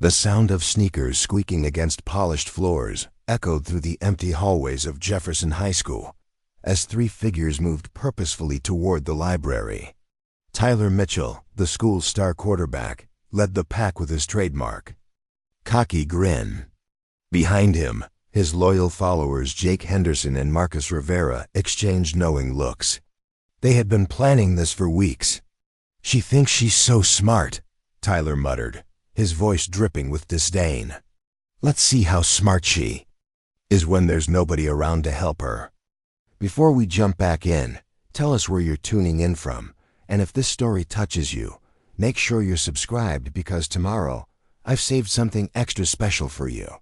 The sound of sneakers squeaking against polished floors echoed through the empty hallways of Jefferson High School as three figures moved purposefully toward the library. Tyler Mitchell, the school's star quarterback, led the pack with his trademark cocky grin. Behind him, his loyal followers Jake Henderson and Marcus Rivera exchanged knowing looks. They had been planning this for weeks. "She thinks she's so smart," Tyler muttered, his voice dripping with disdain. "Let's see how smart she is when there's nobody around to help her." Before we jump back in, tell us where you're tuning in from, and if this story touches you, make sure you're subscribed because tomorrow I've saved something extra special for you.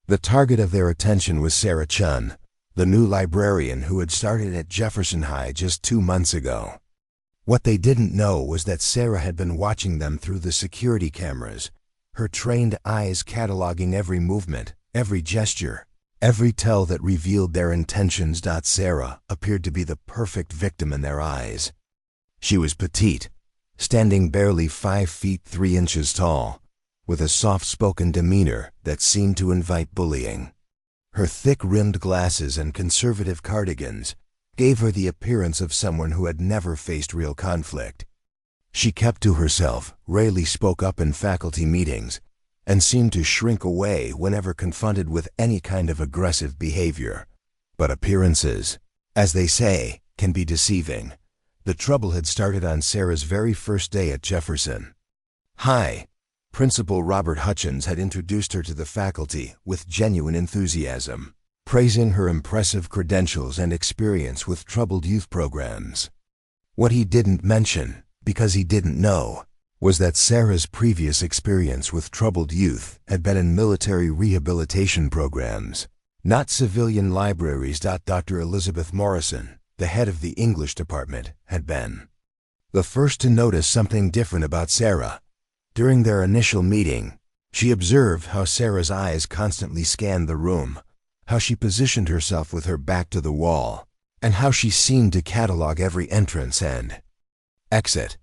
The target of their attention was Sarah Chun, the new librarian who had started at Jefferson High just 2 months ago. What they didn't know was that Sarah had been watching them through the security cameras, her trained eyes cataloging every movement, every gesture, every tell that revealed their intentions. Sarah appeared to be the perfect victim in their eyes. She was petite, standing barely 5 feet 3 inches tall, with a soft-spoken demeanor that seemed to invite bullying. Her thick-rimmed glasses and conservative cardigans gave her the appearance of someone who had never faced real conflict. She kept to herself, rarely spoke up in faculty meetings, and seemed to shrink away whenever confronted with any kind of aggressive behavior. But appearances, as they say, can be deceiving. The trouble had started on Sarah's very first day at Jefferson. "Hi." Principal Robert Hutchins had introduced her to the faculty with genuine enthusiasm, praising her impressive credentials and experience with troubled youth programs. What he didn't mention, because he didn't know, was that Sarah's previous experience with troubled youth had been in military rehabilitation programs, not civilian libraries. Dr. Elizabeth Morrison, the head of the English department, had been the first to notice something different about Sarah. During their initial meeting, she observed how Sarah's eyes constantly scanned the room, how she positioned herself with her back to the wall, and how she seemed to catalog every entrance and exit.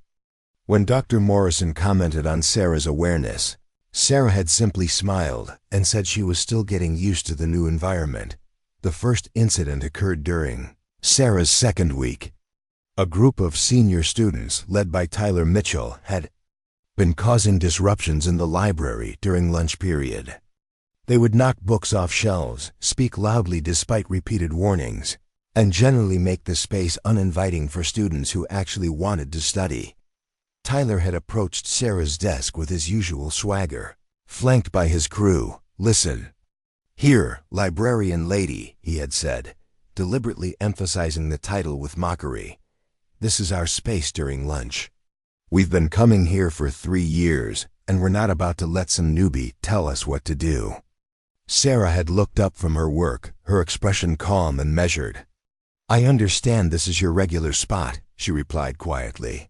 When Dr. Morrison commented on Sarah's awareness, Sarah had simply smiled and said she was still getting used to the new environment. The first incident occurred during Sarah's second week. A group of senior students, led by Tyler Mitchell, had been causing disruptions in the library during lunch period. They would knock books off shelves, speak loudly despite repeated warnings, and generally make the space uninviting for students who actually wanted to study. Tyler had approached Sarah's desk with his usual swagger, flanked by his crew. "Listen. Here, librarian lady," he had said, deliberately emphasizing the title with mockery. "This is our space during lunch. We've been coming here for 3 years, and we're not about to let some newbie tell us what to do." Sarah had looked up from her work, her expression calm and measured. "I understand this is your regular spot," she replied quietly.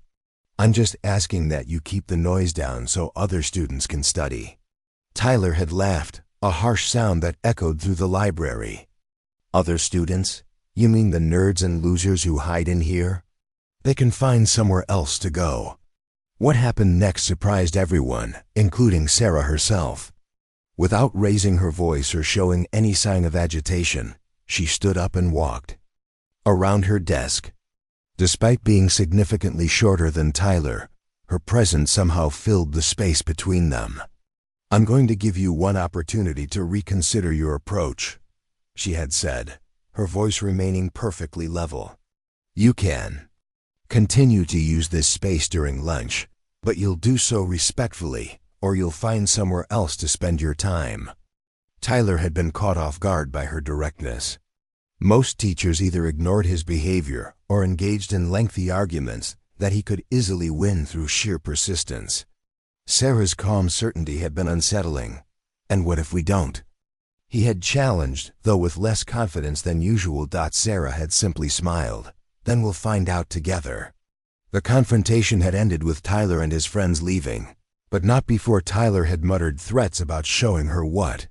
"I'm just asking that you keep the noise down so other students can study." Tyler had laughed, a harsh sound that echoed through the library. "Other students? You mean the nerds and losers who hide in here? They can find somewhere else to go." What happened next surprised everyone, including Sarah herself. Without raising her voice or showing any sign of agitation, she stood up and walked around her desk. Despite being significantly shorter than Tyler, her presence somehow filled the space between them. "I'm going to give you one opportunity to reconsider your approach," she had said, her voice remaining perfectly level. "You can continue to use this space during lunch, but you'll do so respectfully, or you'll find somewhere else to spend your time." Tyler had been caught off guard by her directness. Most teachers either ignored his behavior or engaged in lengthy arguments that he could easily win through sheer persistence. Sarah's calm certainty had been unsettling. "And what if we don't?" he had challenged, though with less confidence than usual. Sarah had simply smiled. "Then we'll find out together." The confrontation had ended with Tyler and his friends leaving, but not before Tyler had muttered threats about showing her what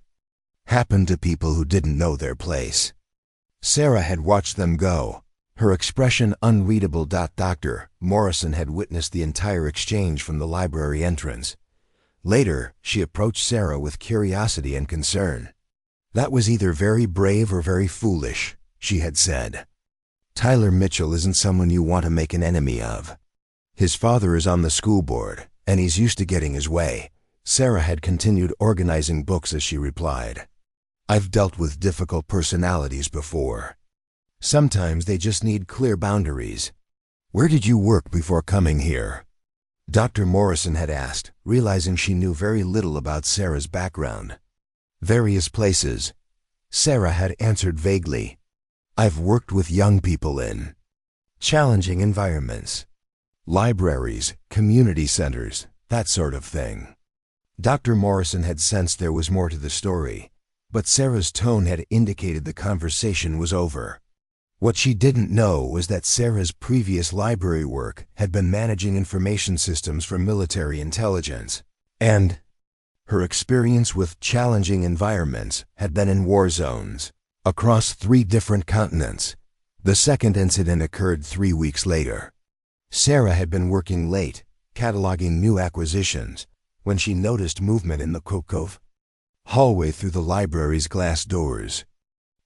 happened to people who didn't know their place. Sarah had watched them go, her expression unreadable. Dr. Morrison had witnessed the entire exchange from the library entrance. Later, she approached Sarah with curiosity and concern. "That was either very brave or very foolish," she had said. "Tyler Mitchell isn't someone you want to make an enemy of. His father is on the school board, and he's used to getting his way." Sarah had continued organizing books as she replied. "I've dealt with difficult personalities before. Sometimes they just need clear boundaries." "Where did you work before coming here?" Dr. Morrison had asked, realizing she knew very little about Sarah's background. "Various places," Sarah had answered vaguely. "I've worked with young people in challenging environments, libraries, community centers, that sort of thing." Dr. Morrison had sensed there was more to the story, but Sarah's tone had indicated the conversation was over. What she didn't know was that Sarah's previous library work had been managing information systems for military intelligence, and her experience with challenging environments had been in war zones across 3 different continents. The second incident occurred 3 weeks later. Sarah had been working late, cataloging new acquisitions, when she noticed movement in the Kokov hallway through the library's glass doors.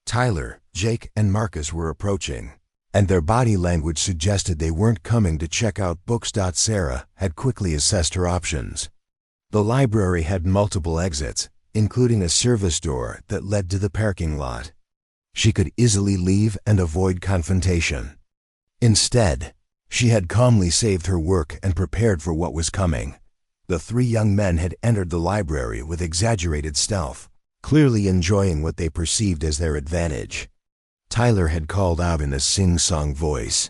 Tyler, Jake, and Marcus were approaching, and their body language suggested they weren't coming to check out books. Sarah had quickly assessed her options. The library had multiple exits, including a service door that led to the parking lot. She could easily leave and avoid confrontation. Instead, she had calmly saved her work and prepared for what was coming. The 3 young men had entered the library with exaggerated stealth, clearly enjoying what they perceived as their advantage. Tyler had called out in a sing-song voice,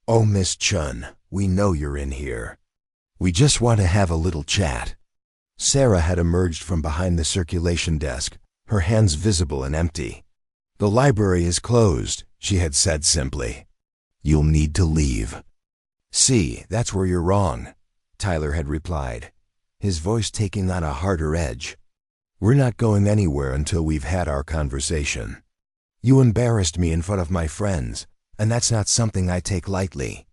"Oh, Miss Chun, we know you're in here. We just want to have a little chat." Sarah had emerged from behind the circulation desk, her hands visible and empty. "The library is closed," she had said simply. "You'll need to leave." "See, that's where you're wrong," Tyler had replied, his voice taking on a harder edge. "We're not going anywhere until we've had our conversation. You embarrassed me in front of my friends, and that's not something I take lightly."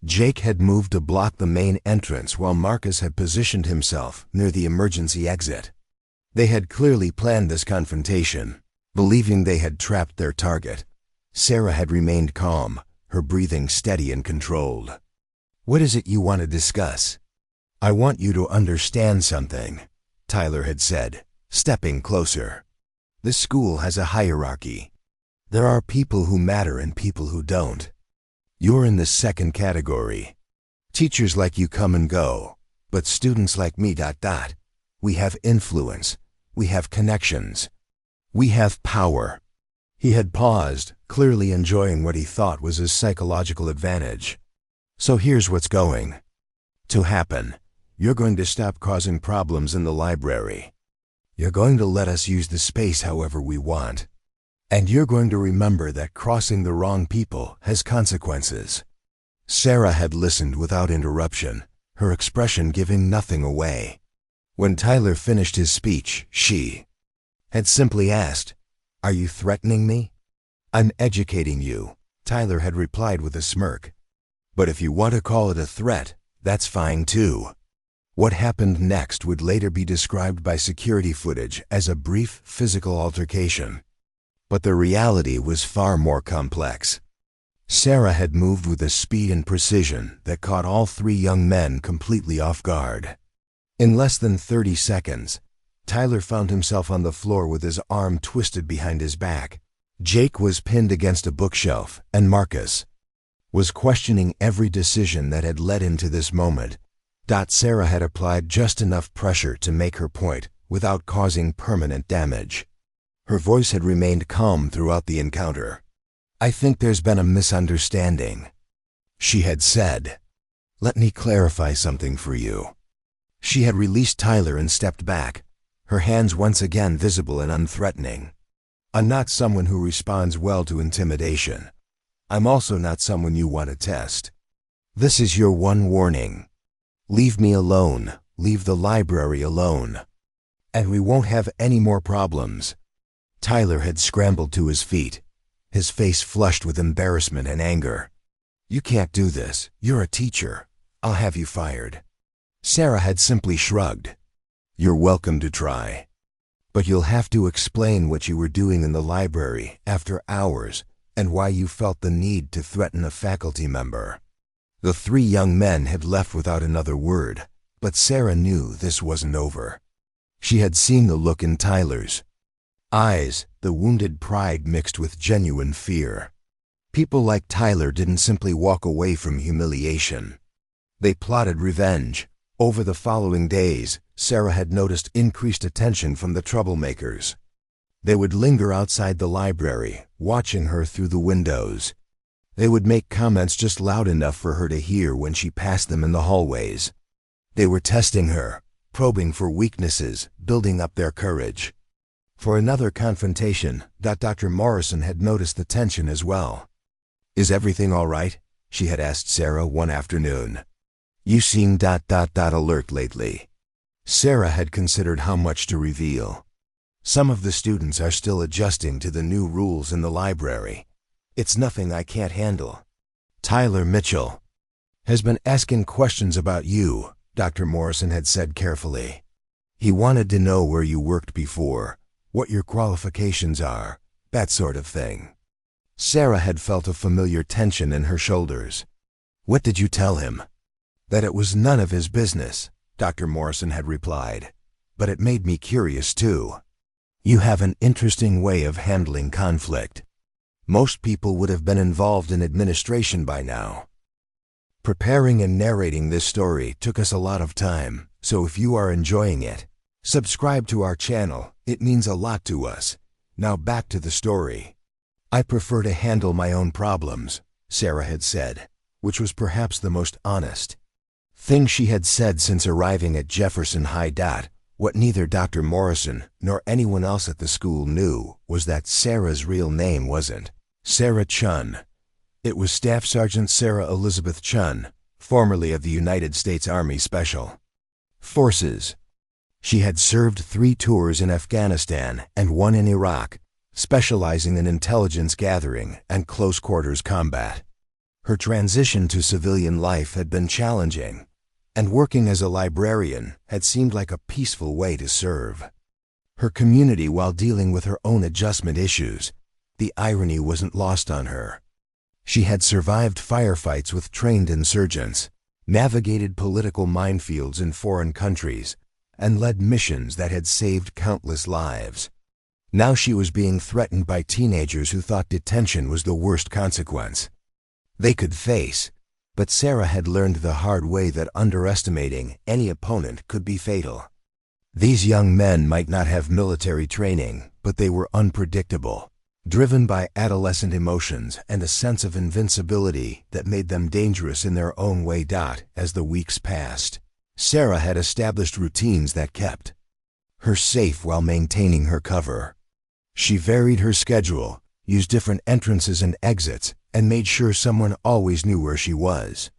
Jake had moved to block the main entrance while Marcus had positioned himself near the emergency exit. They had clearly planned this confrontation, believing they had trapped their target. Sarah had remained calm, her breathing steady and controlled. "What is it you want to discuss?" "I want you to understand something," Tyler had said, stepping closer. "This school has a hierarchy. There are people who matter and people who don't. You're in the second category. Teachers like you come and go, but students like me... We have influence. We have connections. We have power." He had paused, clearly enjoying what he thought was his psychological advantage. "So here's what's going to happen. You're going to stop causing problems in the library. You're going to let us use the space however we want. And you're going to remember that crossing the wrong people has consequences." Sarah had listened without interruption, her expression giving nothing away. When Tyler finished his speech, she had simply asked, "Are you threatening me?" "I'm educating you," Tyler had replied with a smirk. "But if you want to call it a threat, that's fine too." What happened next would later be described by security footage as a brief physical altercation. But the reality was far more complex. Sarah had moved with a speed and precision that caught all 3 young men completely off guard. In less than 30 seconds, Tyler found himself on the floor with his arm twisted behind his back. Jake was pinned against a bookshelf, and Marcus was questioning every decision that had led into this moment. Sarah had applied just enough pressure to make her point without causing permanent damage. Her voice had remained calm throughout the encounter. "I think there's been a misunderstanding," she had said. "Let me clarify something for you." She had released Tyler and stepped back, her hands once again visible and unthreatening. "I'm not someone who responds well to intimidation. I'm also not someone you want to test. This is your one warning. Leave me alone, leave the library alone, and we won't have any more problems." Tyler had scrambled to his feet, his face flushed with embarrassment and anger. "You can't do this. You're a teacher. I'll have you fired." Sarah had simply shrugged. You're welcome to try. But you'll have to explain what you were doing in the library after hours and why you felt the need to threaten a faculty member." The three young men had left without another word, but Sarah knew this wasn't over. She had seen the look in Tyler's eyes, the wounded pride mixed with genuine fear. People like Tyler didn't simply walk away from humiliation. They plotted revenge. Over the following days, Sarah had noticed increased attention from the troublemakers. They would linger outside the library, watching her through the windows. They would make comments just loud enough for her to hear when she passed them in the hallways. They were testing her, probing for weaknesses, building up their courage. For another confrontation, Dr. Morrison had noticed the tension as well. "Is everything all right?" she had asked Sarah one afternoon. "You seem alert lately." Sarah had considered how much to reveal. "Some of the students are still adjusting to the new rules in the library. It's nothing I can't handle." "Tyler Mitchell has been asking questions about you," Dr. Morrison had said carefully. "He wanted to know where you worked before, what your qualifications are, that sort of thing." Sarah had felt a familiar tension in her shoulders. "What did you tell him?" "That it was none of his business," Dr. Morrison had replied. "But it made me curious too. You have an interesting way of handling conflict. Most people would have been involved in administration by now." Preparing and narrating this story took us a lot of time, so if you are enjoying it, subscribe to our channel. It means a lot to us. Now back to the story. "I prefer to handle my own problems," Sarah had said, which was perhaps the most honest thing she had said since arriving at Jefferson High. What neither Dr. Morrison nor anyone else at the school knew was that Sarah's real name wasn't Sarah Chun. It was Staff Sergeant Sarah Elizabeth Chun, formerly of the United States Army Special Forces. She had served 3 tours in Afghanistan and 1 in Iraq, specializing in intelligence gathering and close-quarters combat. Her transition to civilian life had been challenging, and working as a librarian had seemed like a peaceful way to serve her community while dealing with her own adjustment issues. The irony wasn't lost on her. She had survived firefights with trained insurgents, navigated political minefields in foreign countries, and led missions that had saved countless lives. Now she was being threatened by teenagers who thought detention was the worst consequence they could face, but Sarah had learned the hard way that underestimating any opponent could be fatal. These young men might not have military training, but they were unpredictable, driven by adolescent emotions and a sense of invincibility that made them dangerous in their own way. As the weeks passed, Sarah had established routines that kept her safe while maintaining her cover. She varied her schedule, used different entrances and exits, and made sure someone always knew where she was.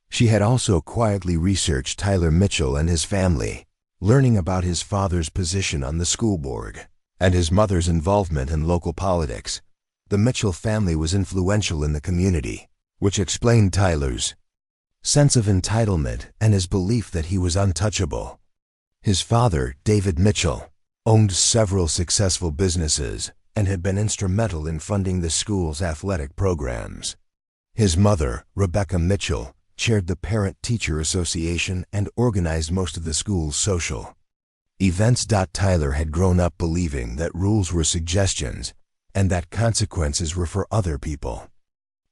She had also quietly researched Tyler Mitchell and his family, learning about his father's position on the school board and his mother's involvement in local politics. The Mitchell family was influential in the community, which explained Tyler's sense of entitlement and his belief that he was untouchable. His father, David Mitchell, owned several successful businesses and had been instrumental in funding the school's athletic programs. His mother, Rebecca Mitchell, chaired the Parent-Teacher Association and organized most of the school's social events. Tyler had grown up believing that rules were suggestions and that consequences were for other people.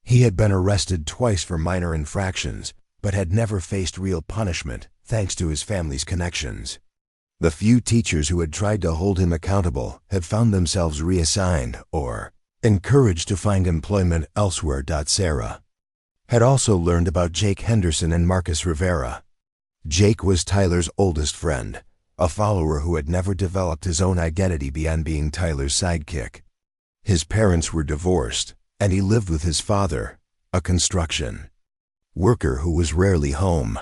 He had been arrested twice for minor infractions, but had never faced real punishment thanks to his family's connections. The few teachers who had tried to hold him accountable had found themselves reassigned or encouraged to find employment elsewhere. Sarah had also learned about Jake Henderson and Marcus Rivera. Jake was Tyler's oldest friend, a follower who had never developed his own identity beyond being Tyler's sidekick. His parents were divorced, and he lived with his father, a construction worker who was rarely home.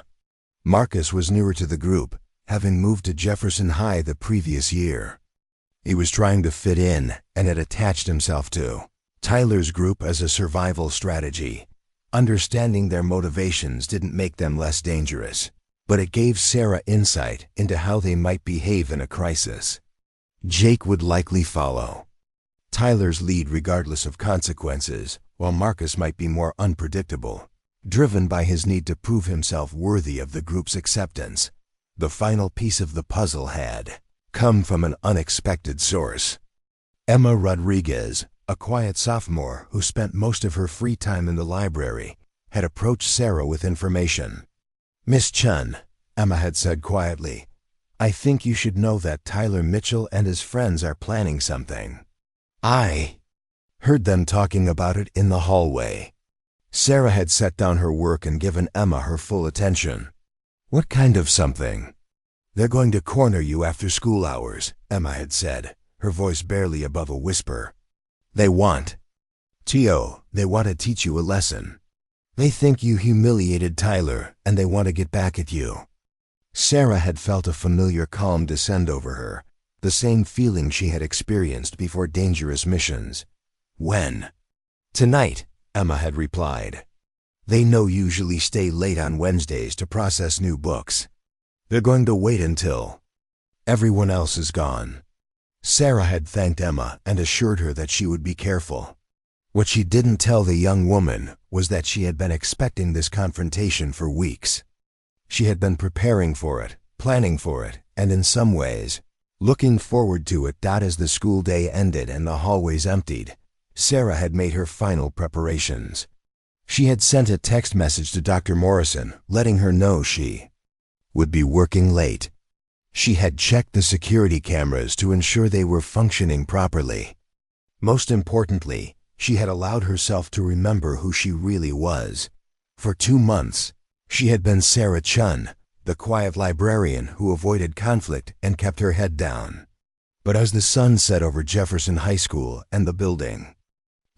Marcus was newer to the group, having moved to Jefferson High the previous year. He was trying to fit in and had attached himself to Tyler's group as a survival strategy. Understanding their motivations didn't make them less dangerous, but it gave Sarah insight into how they might behave in a crisis. Jake would likely follow Tyler's lead regardless of consequences, while Marcus might be more unpredictable, driven by his need to prove himself worthy of the group's acceptance. The final piece of the puzzle had come from an unexpected source. Emma Rodriguez, a quiet sophomore who spent most of her free time in the library, had approached Sarah with information. "Miss Chun," Emma had said quietly, "I think you should know that Tyler Mitchell and his friends are planning something. I heard them talking about it in the hallway." Sarah had set down her work and given Emma her full attention. "What kind of something?" "They're going to corner you after school hours," Emma had said, her voice barely above a whisper. They want to teach you a lesson. They think you humiliated Tyler, and they want to get back at you." Sarah had felt a familiar calm descend over her, the same feeling she had experienced before dangerous missions. "When?" "Tonight," Emma had replied. "They know you usually stay late on Wednesdays to process new books. They're going to wait until everyone else is gone." Sarah had thanked Emma and assured her that she would be careful. What she didn't tell the young woman was that she had been expecting this confrontation for weeks. She had been preparing for it, planning for it, and in some ways, looking forward to it. As the school day ended and the hallways emptied, Sarah had made her final preparations. She had sent a text message to Dr. Morrison, letting her know she would be working late. She had checked the security cameras to ensure they were functioning properly. Most importantly, she had allowed herself to remember who she really was. For 2 months, she had been Sarah Chun, the quiet librarian who avoided conflict and kept her head down. But as the sun set over Jefferson High School and the building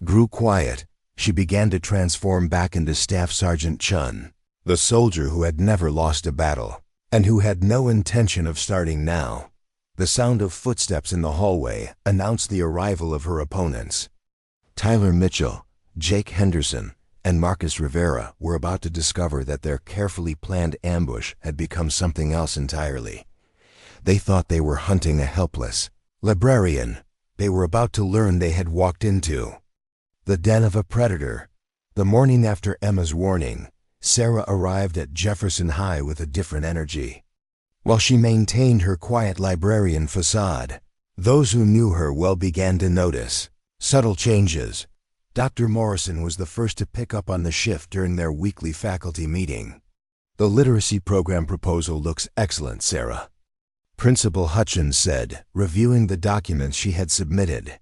grew quiet, she began to transform back into Staff Sergeant Chun, the soldier who had never lost a battle, and who had no intention of starting now. The sound of footsteps in the hallway announced the arrival of her opponents. Tyler Mitchell, Jake Henderson, and Marcus Rivera were about to discover that their carefully planned ambush had become something else entirely. They thought they were hunting a helpless librarian. They were about to learn they had walked into the den of a predator. The morning after Emma's warning, Sarah arrived at Jefferson High with a different energy. While she maintained her quiet librarian facade, those who knew her well began to notice subtle changes. Dr. Morrison was the first to pick up on the shift during their weekly faculty meeting. "The literacy program proposal looks excellent, Sarah," Principal Hutchins said, reviewing the documents she had submitted.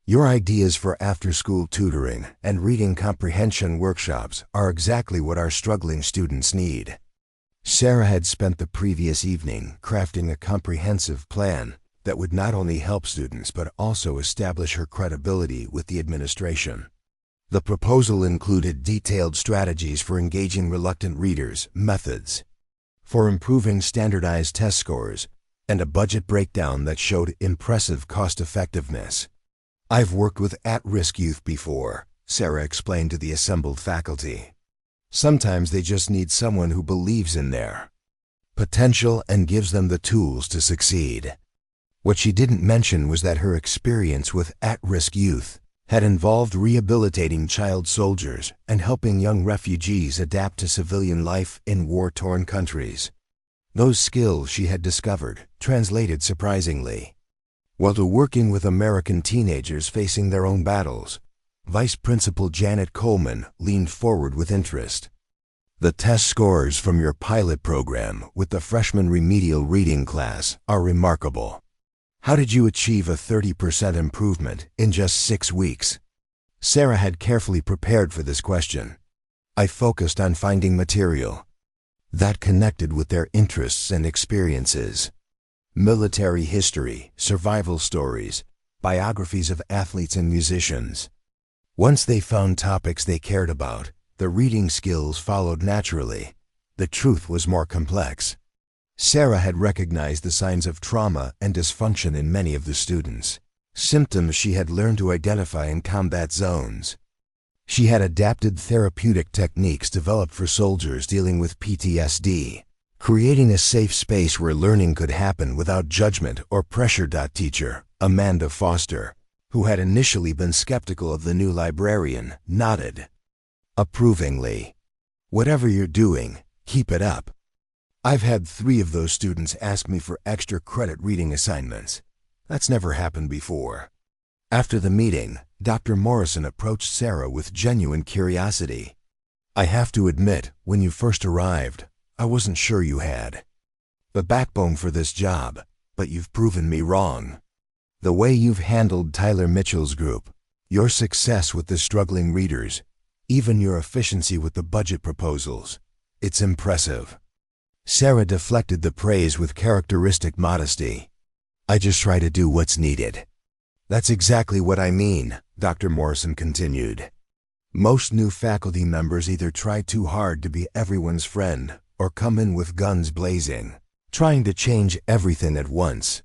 "Your ideas for after-school tutoring and reading comprehension workshops are exactly what our struggling students need." Sarah had spent the previous evening crafting a comprehensive plan that would not only help students but also establish her credibility with the administration. The proposal included detailed strategies for engaging reluctant readers, methods for improving standardized test scores, and a budget breakdown that showed impressive cost-effectiveness. "I've worked with at-risk youth before," Sarah explained to the assembled faculty. "Sometimes they just need someone who believes in their potential and gives them the tools to succeed." What she didn't mention was that her experience with at-risk youth had involved rehabilitating child soldiers and helping young refugees adapt to civilian life in war-torn countries. Those skills she had discovered translated surprisingly well to working with American teenagers facing their own battles. Vice Principal Janet Coleman leaned forward with interest. "The test scores from your pilot program with the freshman remedial reading class are remarkable. How did you achieve a 30% improvement in just 6 weeks?" Sarah had carefully prepared for this question. "I focused on finding material that connected with their interests and experiences. Military history, survival stories, biographies of athletes and musicians. Once they found topics they cared about, the reading skills followed naturally. The truth was more complex." Sarah had recognized the signs of trauma and dysfunction in many of the students, symptoms she had learned to identify in combat zones. She had adapted therapeutic techniques developed for soldiers dealing with PTSD, creating a safe space where learning could happen without judgment or pressure. Teacher Amanda Foster, who had initially been skeptical of the new librarian, nodded approvingly. Whatever you're doing, keep it up. I've had 3 of those students ask me for extra credit reading assignments. That's never happened before. After the meeting, Dr. Morrison approached Sarah with genuine curiosity. I have to admit, when you first arrived, I wasn't sure you had the backbone for this job, but you've proven me wrong. The way you've handled Tyler Mitchell's group, your success with the struggling readers, even your efficiency with the budget proposals, it's impressive. Sarah deflected the praise with characteristic modesty. I just try to do what's needed. That's exactly what I mean, Dr. Morrison continued. Most new faculty members either try too hard to be everyone's friend or come in with guns blazing, trying to change everything at once.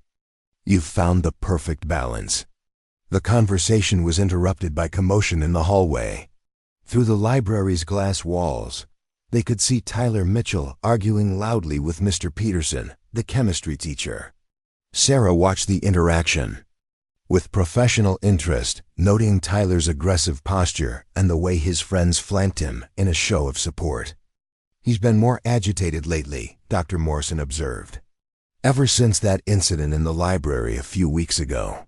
You've found the perfect balance. The conversation was interrupted by commotion in the hallway. Through the library's glass walls, they could see Tyler Mitchell arguing loudly with Mr. Peterson, the chemistry teacher. Sarah watched the interaction with professional interest, noting Tyler's aggressive posture and the way his friends flanked him in a show of support. He's been more agitated lately, Dr. Morrison observed. Ever since that incident in the library a few weeks ago.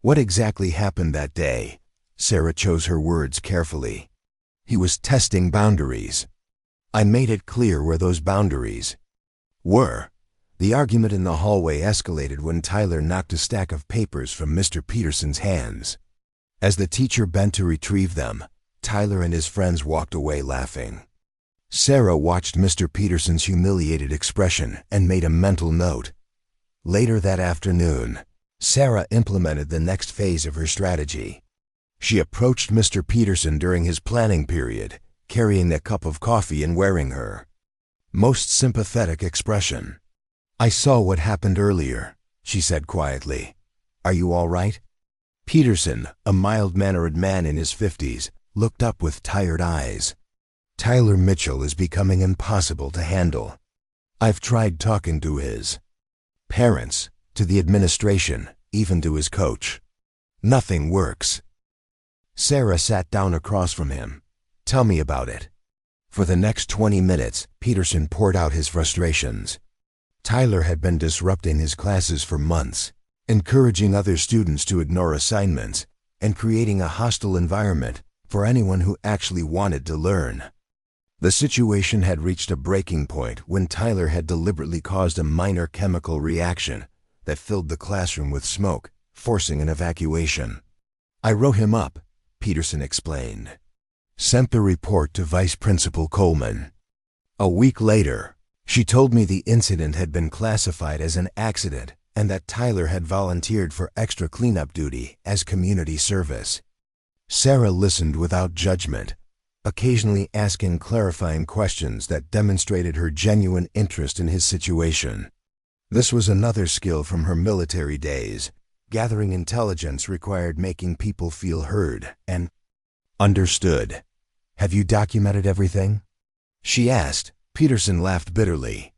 What exactly happened that day? Sarah chose her words carefully. He was testing boundaries. I made it clear where those boundaries were. The argument in the hallway escalated when Tyler knocked a stack of papers from Mr. Peterson's hands. As the teacher bent to retrieve them, Tyler and his friends walked away laughing. Sarah watched Mr. Peterson's humiliated expression and made a mental note. Later that afternoon, Sarah implemented the next phase of her strategy. She approached Mr. Peterson during his planning period, carrying a cup of coffee and wearing her most sympathetic expression. I saw what happened earlier, she said quietly. Are you all right? Peterson, a mild-mannered man in his 50s, looked up with tired eyes. Tyler Mitchell is becoming impossible to handle. I've tried talking to his parents, to the administration, even to his coach. Nothing works. Sarah sat down across from him. Tell me about it. For the next 20 minutes, Peterson poured out his frustrations. Tyler had been disrupting his classes for months, encouraging other students to ignore assignments, and creating a hostile environment for anyone who actually wanted to learn. The situation had reached a breaking point when Tyler had deliberately caused a minor chemical reaction that filled the classroom with smoke, forcing an evacuation. I wrote him up, Peterson explained. Sent the report to Vice Principal Coleman. A week later, she told me the incident had been classified as an accident and that Tyler had volunteered for extra cleanup duty as community service. Sarah listened without judgment, occasionally asking clarifying questions that demonstrated her genuine interest in his situation. This was another skill from her military days. Gathering intelligence required making people feel heard and understood. Have you documented everything? She asked. Peterson laughed bitterly.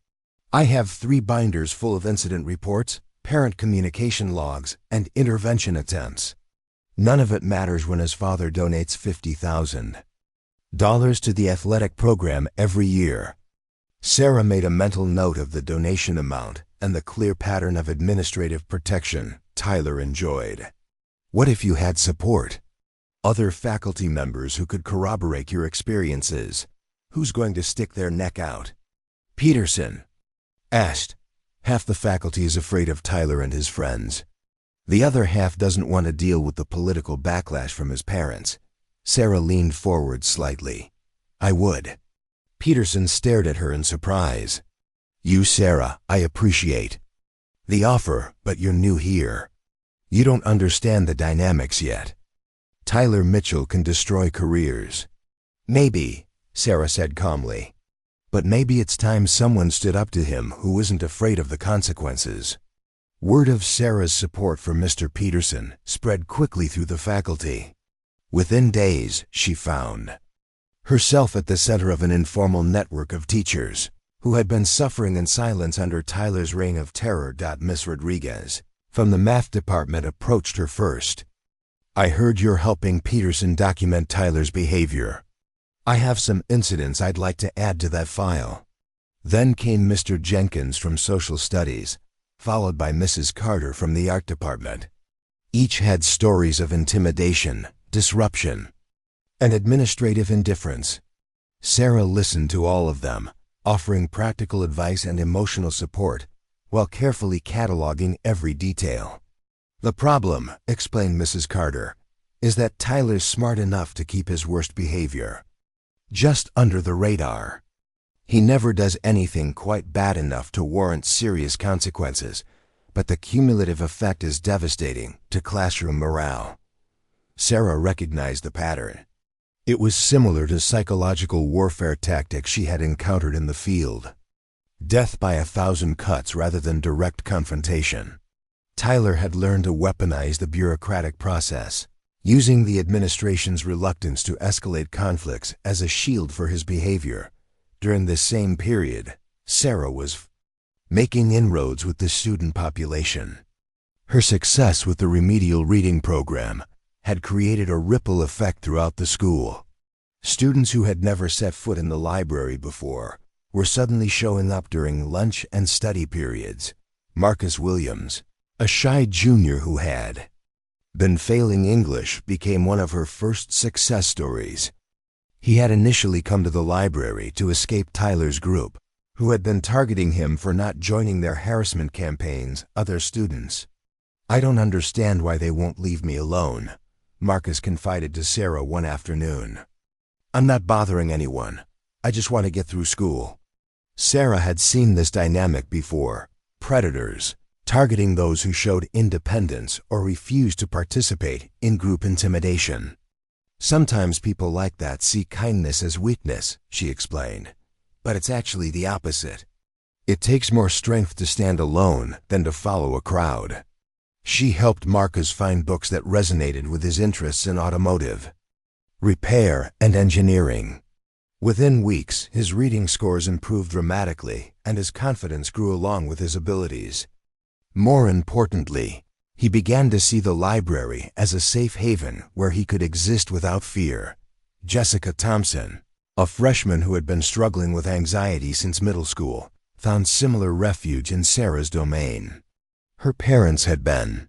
I have 3 binders full of incident reports, parent communication logs, and intervention attempts. None of it matters when his father donates $50,000 to the athletic program every year. Sarah made a mental note of the donation amount and the clear pattern of administrative protection Tyler enjoyed. What if you had support? Other faculty members who could corroborate your experiences? Who's going to stick their neck out? Peterson asked. Half the faculty is afraid of Tyler and his friends. The other half doesn't want to deal with the political backlash from his parents. Sarah leaned forward slightly. I would. Peterson stared at her in surprise. You, Sarah, I appreciate the offer, but you're new here. You don't understand the dynamics yet. Tyler Mitchell can destroy careers. Maybe, Sarah said calmly. But maybe it's time someone stood up to him who isn't afraid of the consequences. Word of Sarah's support for Mr. Peterson spread quickly through the faculty. Within days, she found herself at the center of an informal network of teachers, who had been suffering in silence under Tyler's reign of terror. Miss Rodriguez, from the math department, approached her first. "I heard you're helping Peterson document Tyler's behavior. I have some incidents I'd like to add to that file." Then came Mr. Jenkins from Social Studies, followed by Mrs. Carter from the Art Department. Each had stories of intimidation, disruption, and administrative indifference. Sarah listened to all of them, offering practical advice and emotional support, while carefully cataloging every detail. "The problem," explained Mrs. Carter, "is that Tyler's smart enough to keep his worst behavior just under the radar. He never does anything quite bad enough to warrant serious consequences, but the cumulative effect is devastating to classroom morale." Sarah recognized the pattern. It was similar to psychological warfare tactics she had encountered in the field. Death by 1,000 cuts rather than direct confrontation. Tyler had learned to weaponize the bureaucratic process, using the administration's reluctance to escalate conflicts as a shield for his behavior. During this same period, Sarah was making inroads with the student population. Her success with the remedial reading program had created a ripple effect throughout the school. Students who had never set foot in the library before were suddenly showing up during lunch and study periods. Marcus Williams, a shy junior who had been failing English, became one of her first success stories. He had initially come to the library to escape Tyler's group, who had been targeting him for not joining their harassment campaigns. "Other students, I don't understand why they won't leave me alone," Marcus confided to Sarah one afternoon. "I'm not bothering anyone. I just want to get through school." Sarah had seen this dynamic before: predators targeting those who showed independence or refused to participate in group intimidation. "Sometimes people like that see kindness as weakness," she explained, "but it's actually the opposite. It takes more strength to stand alone than to follow a crowd." She helped Marcus find books that resonated with his interests in automotive repair and engineering. Within weeks, his reading scores improved dramatically, and his confidence grew along with his abilities. More importantly, he began to see the library as a safe haven where he could exist without fear. Jessica Thompson, a freshman who had been struggling with anxiety since middle school, found similar refuge in Sarah's domain. Her parents had been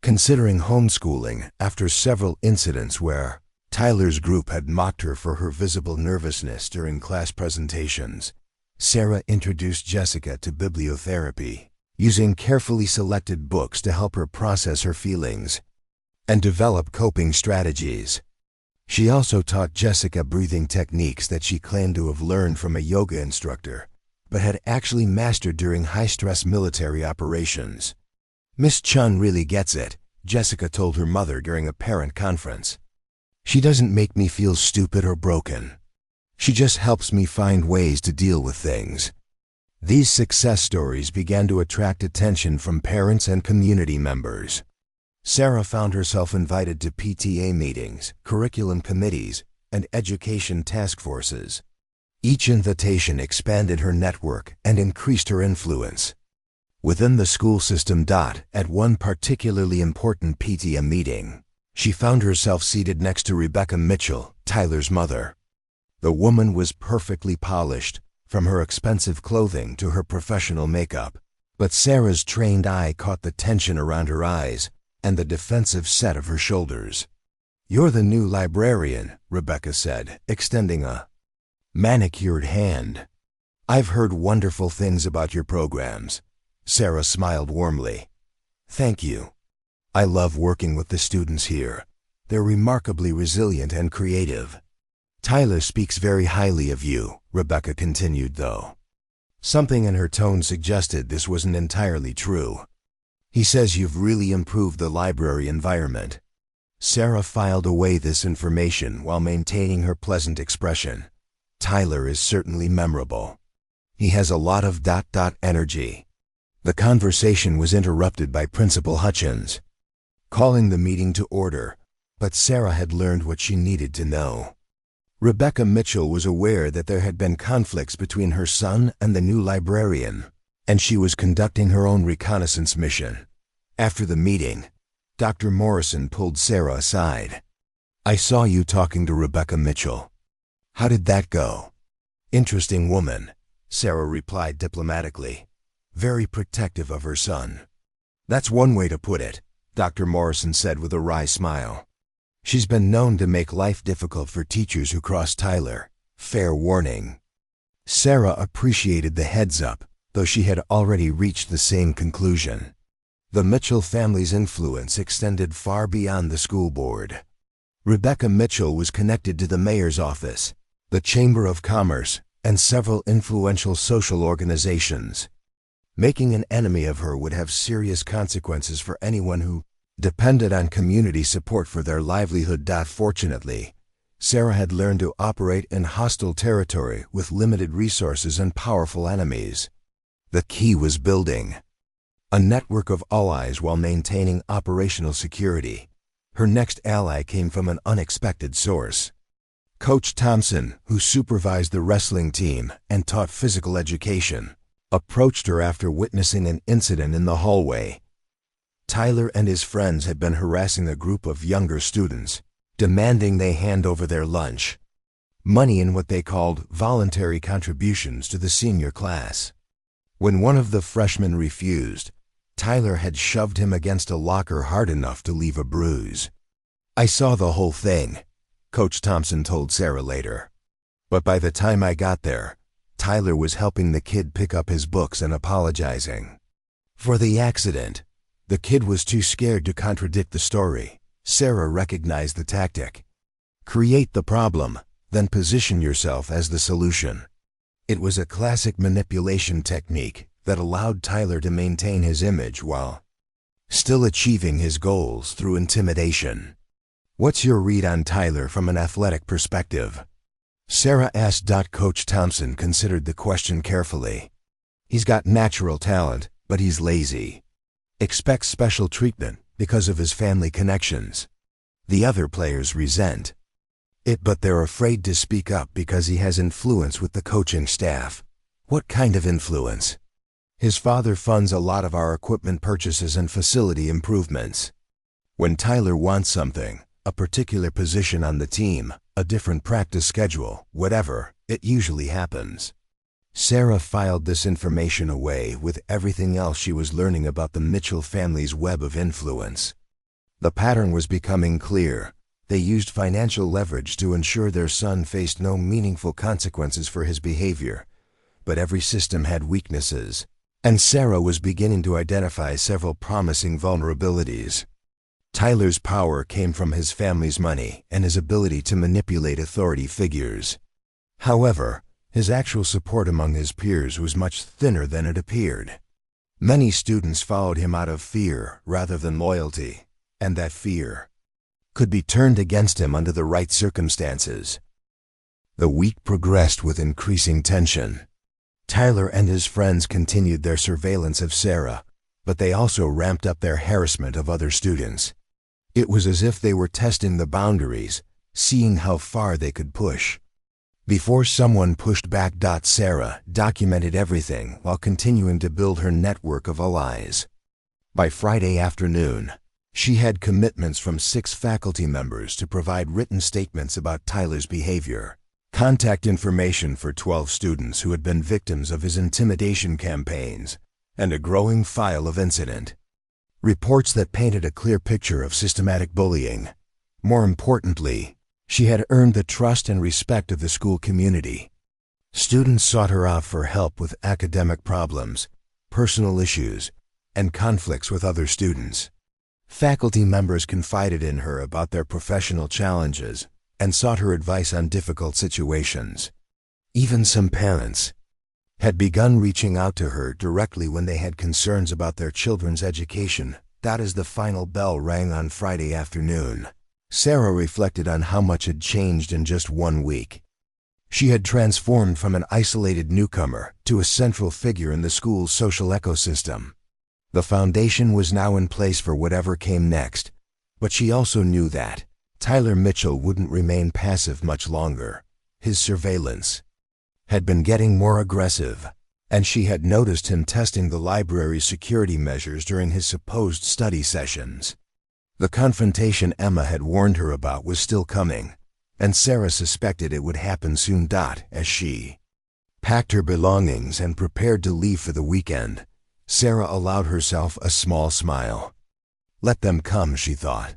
considering homeschooling after several incidents where Tyler's group had mocked her for her visible nervousness during class presentations. Sarah introduced Jessica to bibliotherapy, using carefully selected books to help her process her feelings and develop coping strategies. She also taught Jessica breathing techniques that she claimed to have learned from a yoga instructor, but had actually mastered during high-stress military operations. "Miss Chun really gets it," Jessica told her mother during a parent conference. "She doesn't make me feel stupid or broken. She just helps me find ways to deal with things." These success stories began to attract attention from parents and community members. Sarah found herself invited to PTA meetings, curriculum committees, and education task forces. Each invitation expanded her network and increased her influence within the school system. At one particularly important PTA meeting, she found herself seated next to Rebecca Mitchell, Tyler's mother. The woman was perfectly polished, from her expensive clothing to her professional makeup, but Sarah's trained eye caught the tension around her eyes and the defensive set of her shoulders. "You're the new librarian," Rebecca said, extending a manicured hand. "I've heard wonderful things about your programs." Sarah smiled warmly. "Thank you. I love working with the students here. They're remarkably resilient and creative." "Tyler speaks very highly of you," Rebecca continued, though something in her tone suggested this wasn't entirely true. "He says you've really improved the library environment." Sarah filed away this information while maintaining her pleasant expression. "Tyler is certainly memorable. He has a lot of energy." The conversation was interrupted by Principal Hutchins, calling the meeting to order, but Sarah had learned what she needed to know. Rebecca Mitchell was aware that there had been conflicts between her son and the new librarian, and she was conducting her own reconnaissance mission. After the meeting, Dr. Morrison pulled Sarah aside. "I saw you talking to Rebecca Mitchell. How did that go?" "Interesting woman," Sarah replied diplomatically. "Very protective of her son." "That's one way to put it," Dr. Morrison said with a wry smile. "She's been known to make life difficult for teachers who cross Tyler. Fair warning." Sarah appreciated the heads-up, though she had already reached the same conclusion. The Mitchell family's influence extended far beyond the school board. Rebecca Mitchell was connected to the mayor's office, the Chamber of Commerce, and several influential social organizations. Making an enemy of her would have serious consequences for anyone who depended on community support for their livelihood. Fortunately, Sarah had learned to operate in hostile territory with limited resources and powerful enemies. The key was building a network of allies while maintaining operational security. Her next ally came from an unexpected source. Coach Thompson, who supervised the wrestling team and taught physical education, approached her after witnessing an incident in the hallway. Tyler and his friends had been harassing a group of younger students, demanding they hand over their lunch, money in what they called voluntary contributions to the senior class. When one of the freshmen refused, Tyler had shoved him against a locker hard enough to leave a bruise. "I saw the whole thing," Coach Thompson told Sarah later. "But by the time I got there, Tyler was helping the kid pick up his books and apologizing for the accident. The kid was too scared to contradict the story." Sarah recognized the tactic. Create the problem, then position yourself as the solution. It was a classic manipulation technique that allowed Tyler to maintain his image while still achieving his goals through intimidation. "What's your read on Tyler from an athletic perspective?" Sarah asked. Coach Thompson considered the question carefully. "He's got natural talent, but he's lazy. Expects special treatment because of his family connections. The other players resent it, but they're afraid to speak up because he has influence with the coaching staff." "What kind of influence?" "His father funds a lot of our equipment purchases and facility improvements. When Tyler wants something, a particular position on the team, a different practice schedule, whatever, it usually happens." Sarah filed this information away with everything else she was learning about the Mitchell family's web of influence. The pattern was becoming clear. They used financial leverage to ensure their son faced no meaningful consequences for his behavior. But every system had weaknesses, and Sarah was beginning to identify several promising vulnerabilities. Tyler's power came from his family's money and his ability to manipulate authority figures. However, his actual support among his peers was much thinner than it appeared. Many students followed him out of fear rather than loyalty, and that fear could be turned against him under the right circumstances. The week progressed with increasing tension. Tyler and his friends continued their surveillance of Sarah, but they also ramped up their harassment of other students. It was as if they were testing the boundaries, seeing how far they could push before someone pushed back. Sarah documented everything while continuing to build her network of allies. By Friday afternoon, she had commitments from 6 faculty members to provide written statements about Tyler's behavior, contact information for 12 students who had been victims of his intimidation campaigns, and a growing file of incident reports that painted a clear picture of systematic bullying. More importantly, she had earned the trust and respect of the school community. Students sought her out for help with academic problems, personal issues, and conflicts with other students. Faculty members confided in her about their professional challenges and sought her advice on difficult situations. Even some parents had begun reaching out to her directly when they had concerns about their children's education. As the final bell rang on Friday afternoon, Sarah reflected on how much had changed in just 1 week. She had transformed from an isolated newcomer to a central figure in the school's social ecosystem. The foundation was now in place for whatever came next, but she also knew that Tyler Mitchell wouldn't remain passive much longer. his surveillance, had been getting more aggressive, and she had noticed him testing the library's security measures during his supposed study sessions. The confrontation Emma had warned her about was still coming, and Sarah suspected it would happen soon. As she packed her belongings and prepared to leave for the weekend, Sarah allowed herself a small smile. Let them come, she thought.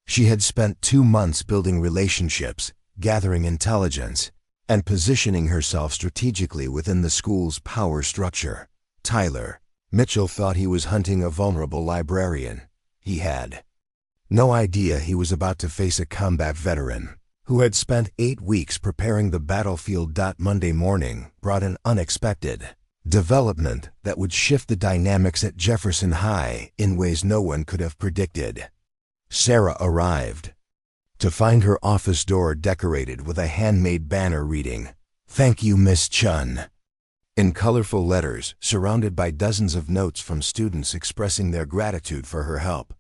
She had spent 2 months building relationships, gathering intelligence, and positioning herself strategically within the school's power structure. Tyler Mitchell thought he was hunting a vulnerable librarian. He had no idea he was about to face a combat veteran who had spent 8 weeks preparing the battlefield. Monday morning brought an unexpected development that would shift the dynamics at Jefferson High in ways no one could have predicted. Sarah arrived to find her office door decorated with a handmade banner reading, "Thank you, Miss Chun," in colorful letters, surrounded by dozens of notes from students expressing their gratitude for her help.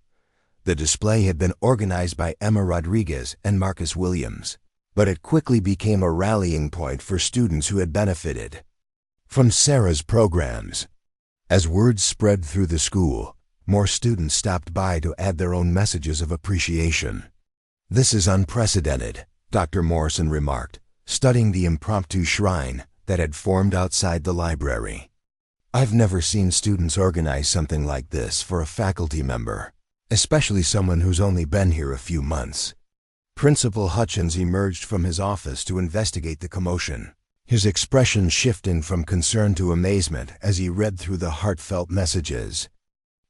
The display had been organized by Emma Rodriguez and Marcus Williams, but it quickly became a rallying point for students who had benefited from Sarah's programs. As word spread through the school, more students stopped by to add their own messages of appreciation. "This is unprecedented," Dr. Morrison remarked, studying the impromptu shrine that had formed outside the library. "I've never seen students organize something like this for a faculty member, especially someone who's only been here a few months." Principal Hutchins emerged from his office to investigate the commotion, his expression shifting from concern to amazement as he read through the heartfelt messages.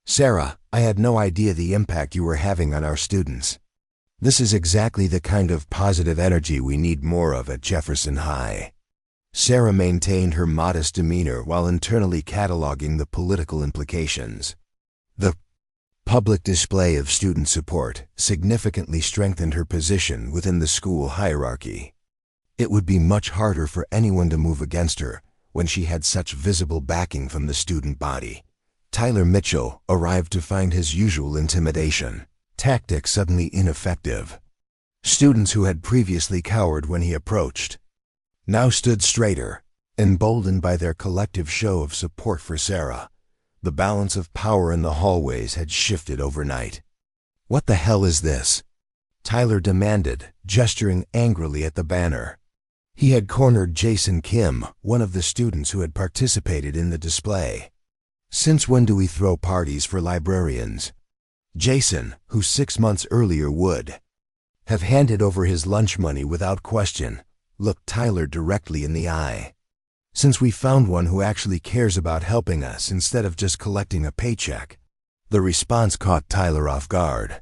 "Sarah, I had no idea the impact you were having on our students. This is exactly the kind of positive energy we need more of at Jefferson High." Sarah maintained her modest demeanor while internally cataloging the political implications. The public display of student support significantly strengthened her position within the school hierarchy. It would be much harder for anyone to move against her when she had such visible backing from the student body. Tyler Mitchell arrived to find his usual intimidation tactics suddenly ineffective. Students who had previously cowered when he approached now stood straighter, emboldened by their collective show of support for Sarah. The balance of power in the hallways had shifted overnight. "What the hell is this?" Tyler demanded, gesturing angrily at the banner. He had cornered Jason Kim, one of the students who had participated in the display. "Since when do we throw parties for librarians?" Jason, who 6 months earlier would have handed over his lunch money without question, looked Tyler directly in the eye. "Since we found one who actually cares about helping us instead of just collecting a paycheck." The response caught Tyler off guard.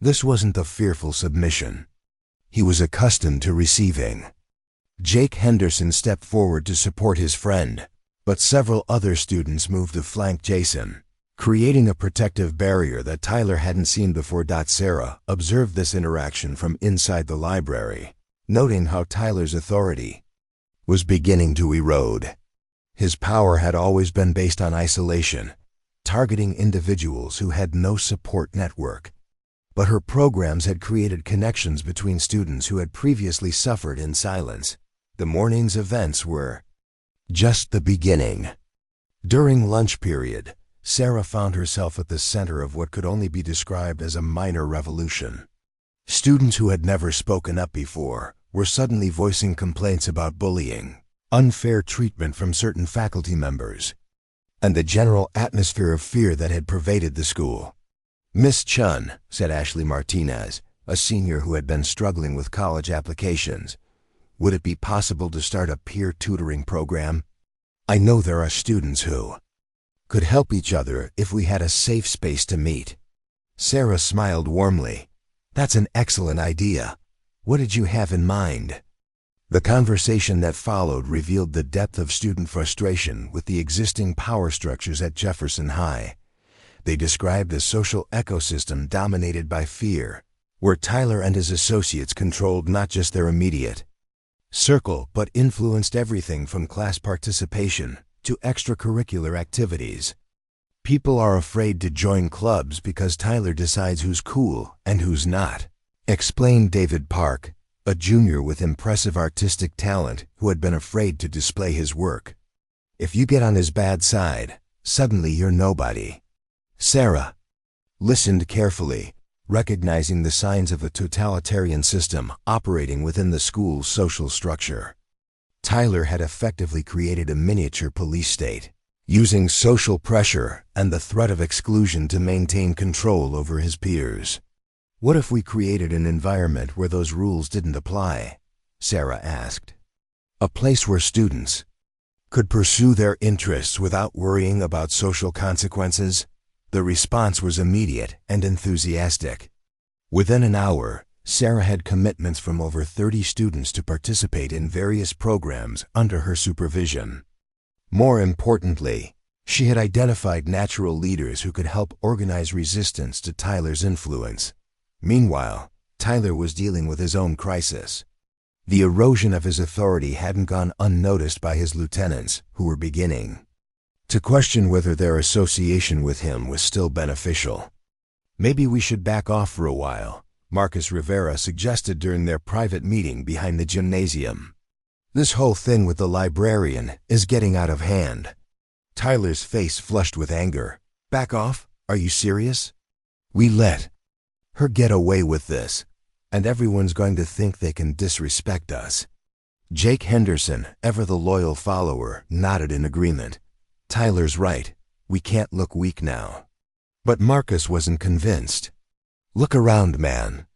This wasn't a fearful submission. He was accustomed to receiving. Jake Henderson stepped forward to support his friend, but several other students moved to flank Jason, creating a protective barrier that Tyler hadn't seen before. Sarah observed this interaction from inside the library, noting how Tyler's authority was beginning to erode. His power had always been based on isolation, targeting individuals who had no support network. But her programs had created connections between students who had previously suffered in silence. The morning's events were just the beginning. During lunch period, Sarah found herself at the center of what could only be described as a minor revolution. Students who had never spoken up before were suddenly voicing complaints about bullying, unfair treatment from certain faculty members, and the general atmosphere of fear that had pervaded the school. "Miss Chun," said Ashley Martinez, a senior who had been struggling with college applications, "would it be possible to start a peer tutoring program? I know there are students who could help each other if we had a safe space to meet." Sarah smiled warmly. "That's an excellent idea. What did you have in mind?" The conversation that followed revealed the depth of student frustration with the existing power structures at Jefferson High. They described a social ecosystem dominated by fear, where Tyler and his associates controlled not just their immediate circle but influenced everything from class participation to extracurricular activities. "People are afraid to join clubs because Tyler decides who's cool and who's not," explained David Park, a junior with impressive artistic talent who had been afraid to display his work. If you get on his bad side, suddenly you're nobody. Sarah listened carefully, recognizing the signs of a totalitarian system operating within the school's social structure. Tyler had effectively created a miniature police state, using social pressure and the threat of exclusion to maintain control over his peers. What if we created an environment where those rules didn't apply? Sarah asked. A place where students could pursue their interests without worrying about social consequences? The response was immediate and enthusiastic. Within an hour, Sarah had commitments from over 30 students to participate in various programs under her supervision. More importantly, she had identified natural leaders who could help organize resistance to Tyler's influence. Meanwhile, Tyler was dealing with his own crisis. The erosion of his authority hadn't gone unnoticed by his lieutenants, who were beginning to question whether their association with him was still beneficial. Maybe we should back off for a while, Marcus Rivera suggested during their private meeting behind the gymnasium. This whole thing with the librarian is getting out of hand. Tyler's face flushed with anger. Back off? Are you serious? We let her get away with this, and everyone's going to think they can disrespect us. Jake Henderson, ever the loyal follower, nodded in agreement. Tyler's right. We can't look weak now. But Marcus wasn't convinced. Look around, man.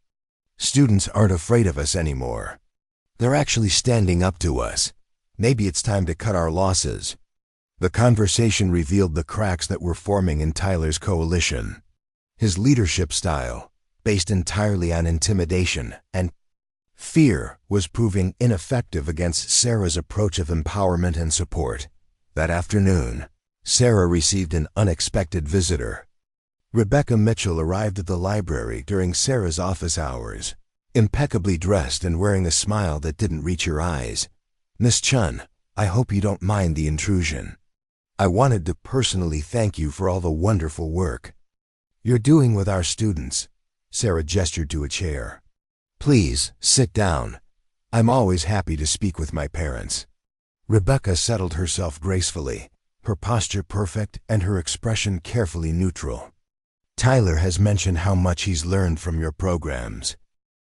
Students aren't afraid of us anymore. They're actually standing up to us. Maybe it's time to cut our losses. The conversation revealed the cracks that were forming in Tyler's coalition. His leadership style, based entirely on intimidation and fear, was proving ineffective against Sarah's approach of empowerment and support. That afternoon, Sarah received an unexpected visitor. Rebecca Mitchell arrived at the library during Sarah's office hours, impeccably dressed and wearing a smile that didn't reach her eyes. Miss Chun, I hope you don't mind the intrusion. I wanted to personally thank you for all the wonderful work you're doing with our students. Sarah gestured to a chair. Please, sit down. I'm always happy to speak with my parents. Rebecca settled herself gracefully, her posture perfect and her expression carefully neutral. Tyler has mentioned how much he's learned from your programs.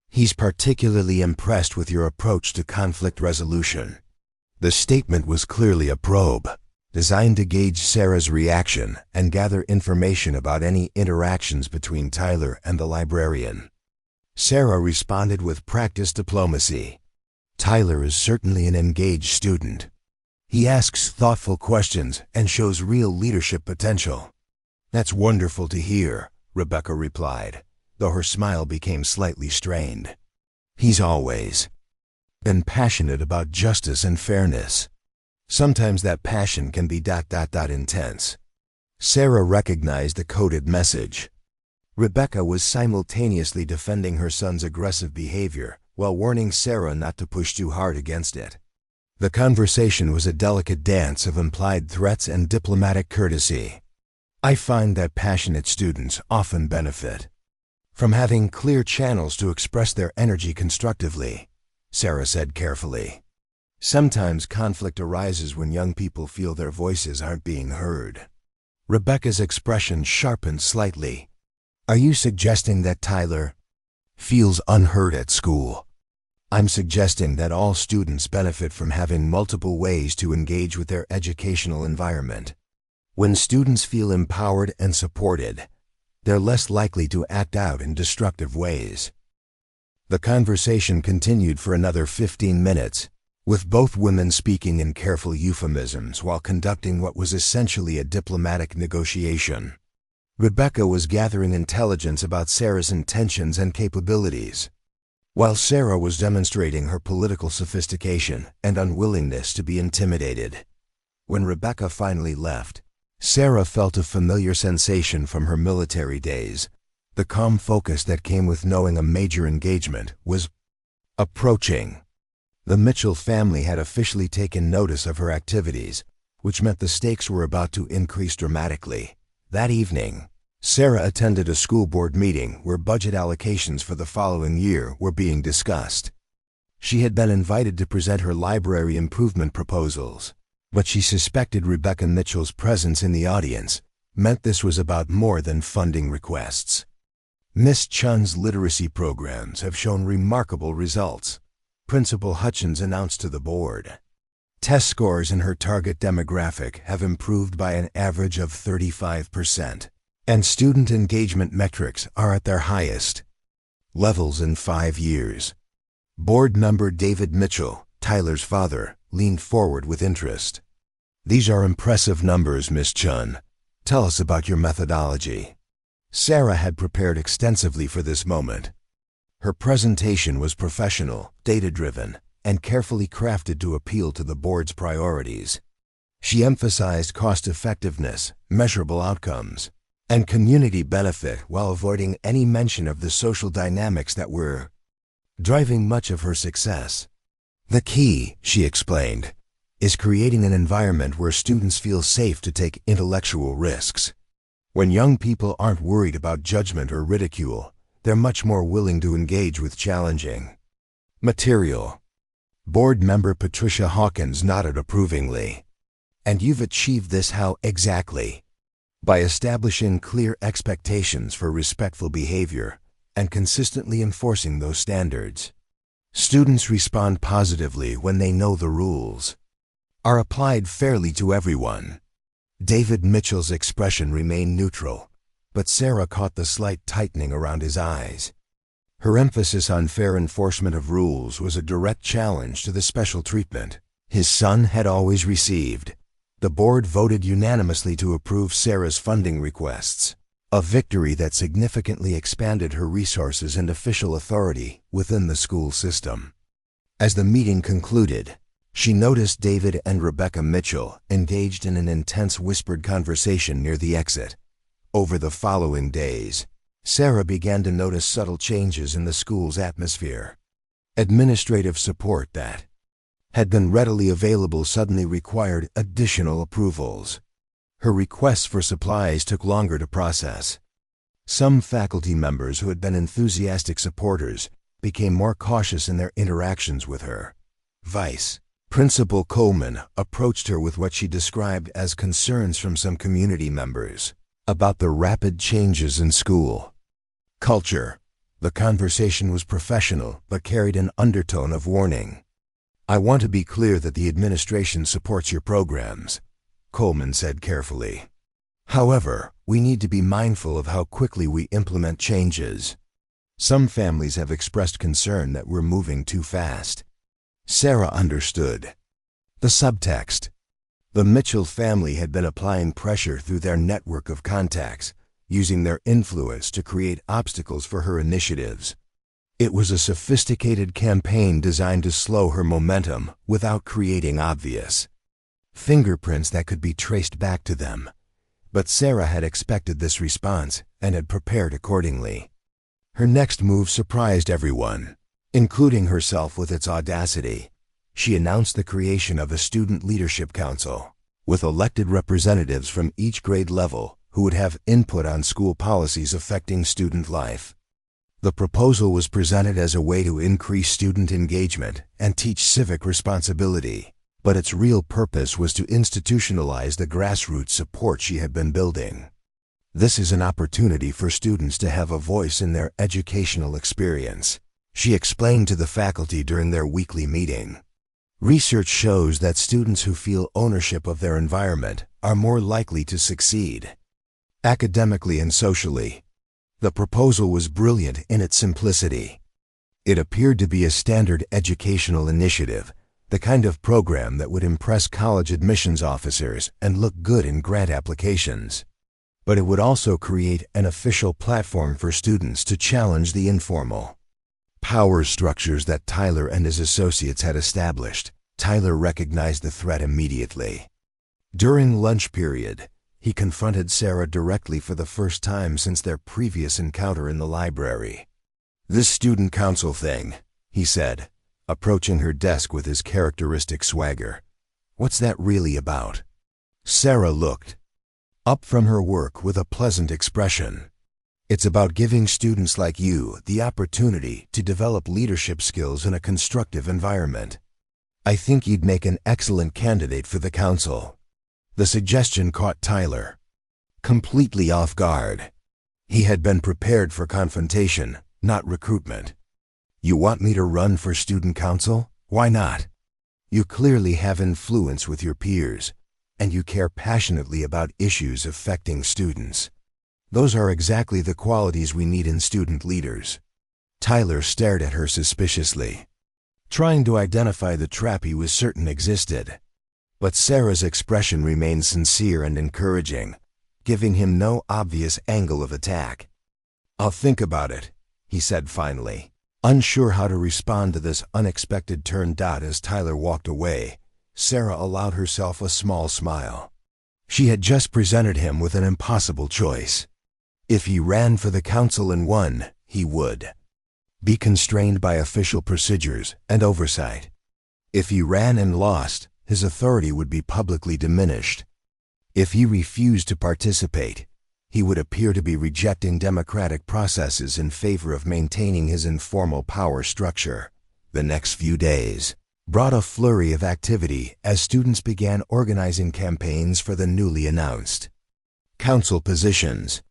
He's particularly impressed with your approach to conflict resolution. The statement was clearly a probe, designed to gauge Sarah's reaction and gather information about any interactions between Tyler and the librarian. Sarah responded with practiced diplomacy. Tyler is certainly an engaged student. He asks thoughtful questions and shows real leadership potential. That's wonderful to hear, Rebecca replied, though her smile became slightly strained. He's always been passionate about justice and fairness. Sometimes that passion can be intense. Sarah recognized the coded message. Rebecca was simultaneously defending her son's aggressive behavior while warning Sarah not to push too hard against it. The conversation was a delicate dance of implied threats and diplomatic courtesy. I find that passionate students often benefit from having clear channels to express their energy constructively, Sarah said carefully. Sometimes conflict arises when young people feel their voices aren't being heard. Rebecca's expression sharpened slightly. Are you suggesting that Tyler feels unheard at school? I'm suggesting that all students benefit from having multiple ways to engage with their educational environment. When students feel empowered and supported, they're less likely to act out in destructive ways. The conversation continued for another 15 minutes, with both women speaking in careful euphemisms while conducting what was essentially a diplomatic negotiation. Rebecca was gathering intelligence about Sarah's intentions and capabilities, while Sarah was demonstrating her political sophistication and unwillingness to be intimidated. When Rebecca finally left, Sarah felt a familiar sensation from her military days. The calm focus that came with knowing a major engagement was approaching. The Mitchell family had officially taken notice of her activities, which meant the stakes were about to increase dramatically. That evening, Sarah attended a school board meeting where budget allocations for the following year were being discussed. She had been invited to present her library improvement proposals, but she suspected Rebecca Mitchell's presence in the audience meant this was about more than funding requests. Miss Chun's literacy programs have shown remarkable results, Principal Hutchins announced to the board. Test scores in her target demographic have improved by an average of 35%, and student engagement metrics are at their highest levels in 5 years. Board member David Mitchell, Tyler's father, leaned forward with interest. "These are impressive numbers, Miss Chun. Tell us about your methodology." Sarah had prepared extensively for this moment. Her presentation was professional, data-driven, and carefully crafted to appeal to the board's priorities. She emphasized cost-effectiveness, measurable outcomes, and community benefit while avoiding any mention of the social dynamics that were driving much of her success. "The key," she explained, "is creating an environment where students feel safe to take intellectual risks. When young people aren't worried about judgment or ridicule, they're much more willing to engage with challenging material." Board member Patricia Hawkins nodded approvingly. "And you've achieved this how exactly?" "By establishing clear expectations for respectful behavior and consistently enforcing those standards. Students respond positively when they know the rules are applied fairly to everyone." David Mitchell's expression remained neutral, but Sarah caught the slight tightening around his eyes. Her emphasis on fair enforcement of rules was a direct challenge to the special treatment his son had always received. The board voted unanimously to approve Sarah's funding requests, a victory that significantly expanded her resources and official authority within the school system. As the meeting concluded, she noticed David and Rebecca Mitchell engaged in an intense whispered conversation near the exit. Over the following days, Sarah began to notice subtle changes in the school's atmosphere. Administrative support that had been readily available suddenly required additional approvals. Her requests for supplies took longer to process. Some faculty members who had been enthusiastic supporters became more cautious in their interactions with her. Vice Principal Coleman approached her with what she described as concerns from some community members about the rapid changes in school culture. The conversation was professional but carried an undertone of warning. "I want to be clear that the administration supports your programs," Coleman said carefully. "However, we need to be mindful of how quickly we implement changes. Some families have expressed concern that we're moving too fast." Sarah understood the subtext. The Mitchell family had been applying pressure through their network of contacts, using their influence to create obstacles for her initiatives. It was a sophisticated campaign designed to slow her momentum without creating obvious fingerprints that could be traced back to them. But Sarah had expected this response and had prepared accordingly. Her next move surprised everyone, including herself with its audacity. She announced the creation of a student leadership council, with elected representatives from each grade level who would have input on school policies affecting student life. The proposal was presented as a way to increase student engagement and teach civic responsibility, but its real purpose was to institutionalize the grassroots support she had been building. "This is an opportunity for students to have a voice in their educational experience," she explained to the faculty during their weekly meeting. "Research shows that students who feel ownership of their environment are more likely to succeed academically and socially." The proposal was brilliant in its simplicity. It appeared to be a standard educational initiative, the kind of program that would impress college admissions officers and look good in grant applications. But it would also create an official platform for students to challenge the informal power structures that Tyler and his associates had established. Tyler recognized the threat immediately. During lunch period, he confronted Sarah directly for the first time since their previous encounter in the library. "This student council thing," he said, approaching her desk with his characteristic swagger. "What's that really about?" Sarah looked up from her work with a pleasant expression. It's about giving students like you the opportunity to develop leadership skills in a constructive environment. I think you'd make an excellent candidate for the council." The suggestion caught Tyler completely off guard. He had been prepared for confrontation, not recruitment. "You want me to run for student council? Why not? You clearly have influence with your peers, and you care passionately about issues affecting students. Those are exactly the qualities we need in student leaders." Tyler stared at her suspiciously, trying to identify the trap he was certain existed. But Sarah's expression remained sincere and encouraging, giving him no obvious angle of attack. "I'll think about it," he said finally, unsure how to respond to this unexpected turn. As Tyler walked away, Sarah allowed herself a small smile. She had just presented him with an impossible choice. If he ran for the council and won, he would be constrained by official procedures and oversight. If he ran and lost, his authority would be publicly diminished. If he refused to participate, he would appear to be rejecting democratic processes in favor of maintaining his informal power structure. The next few days brought a flurry of activity as students began organizing campaigns for the newly announced council positions.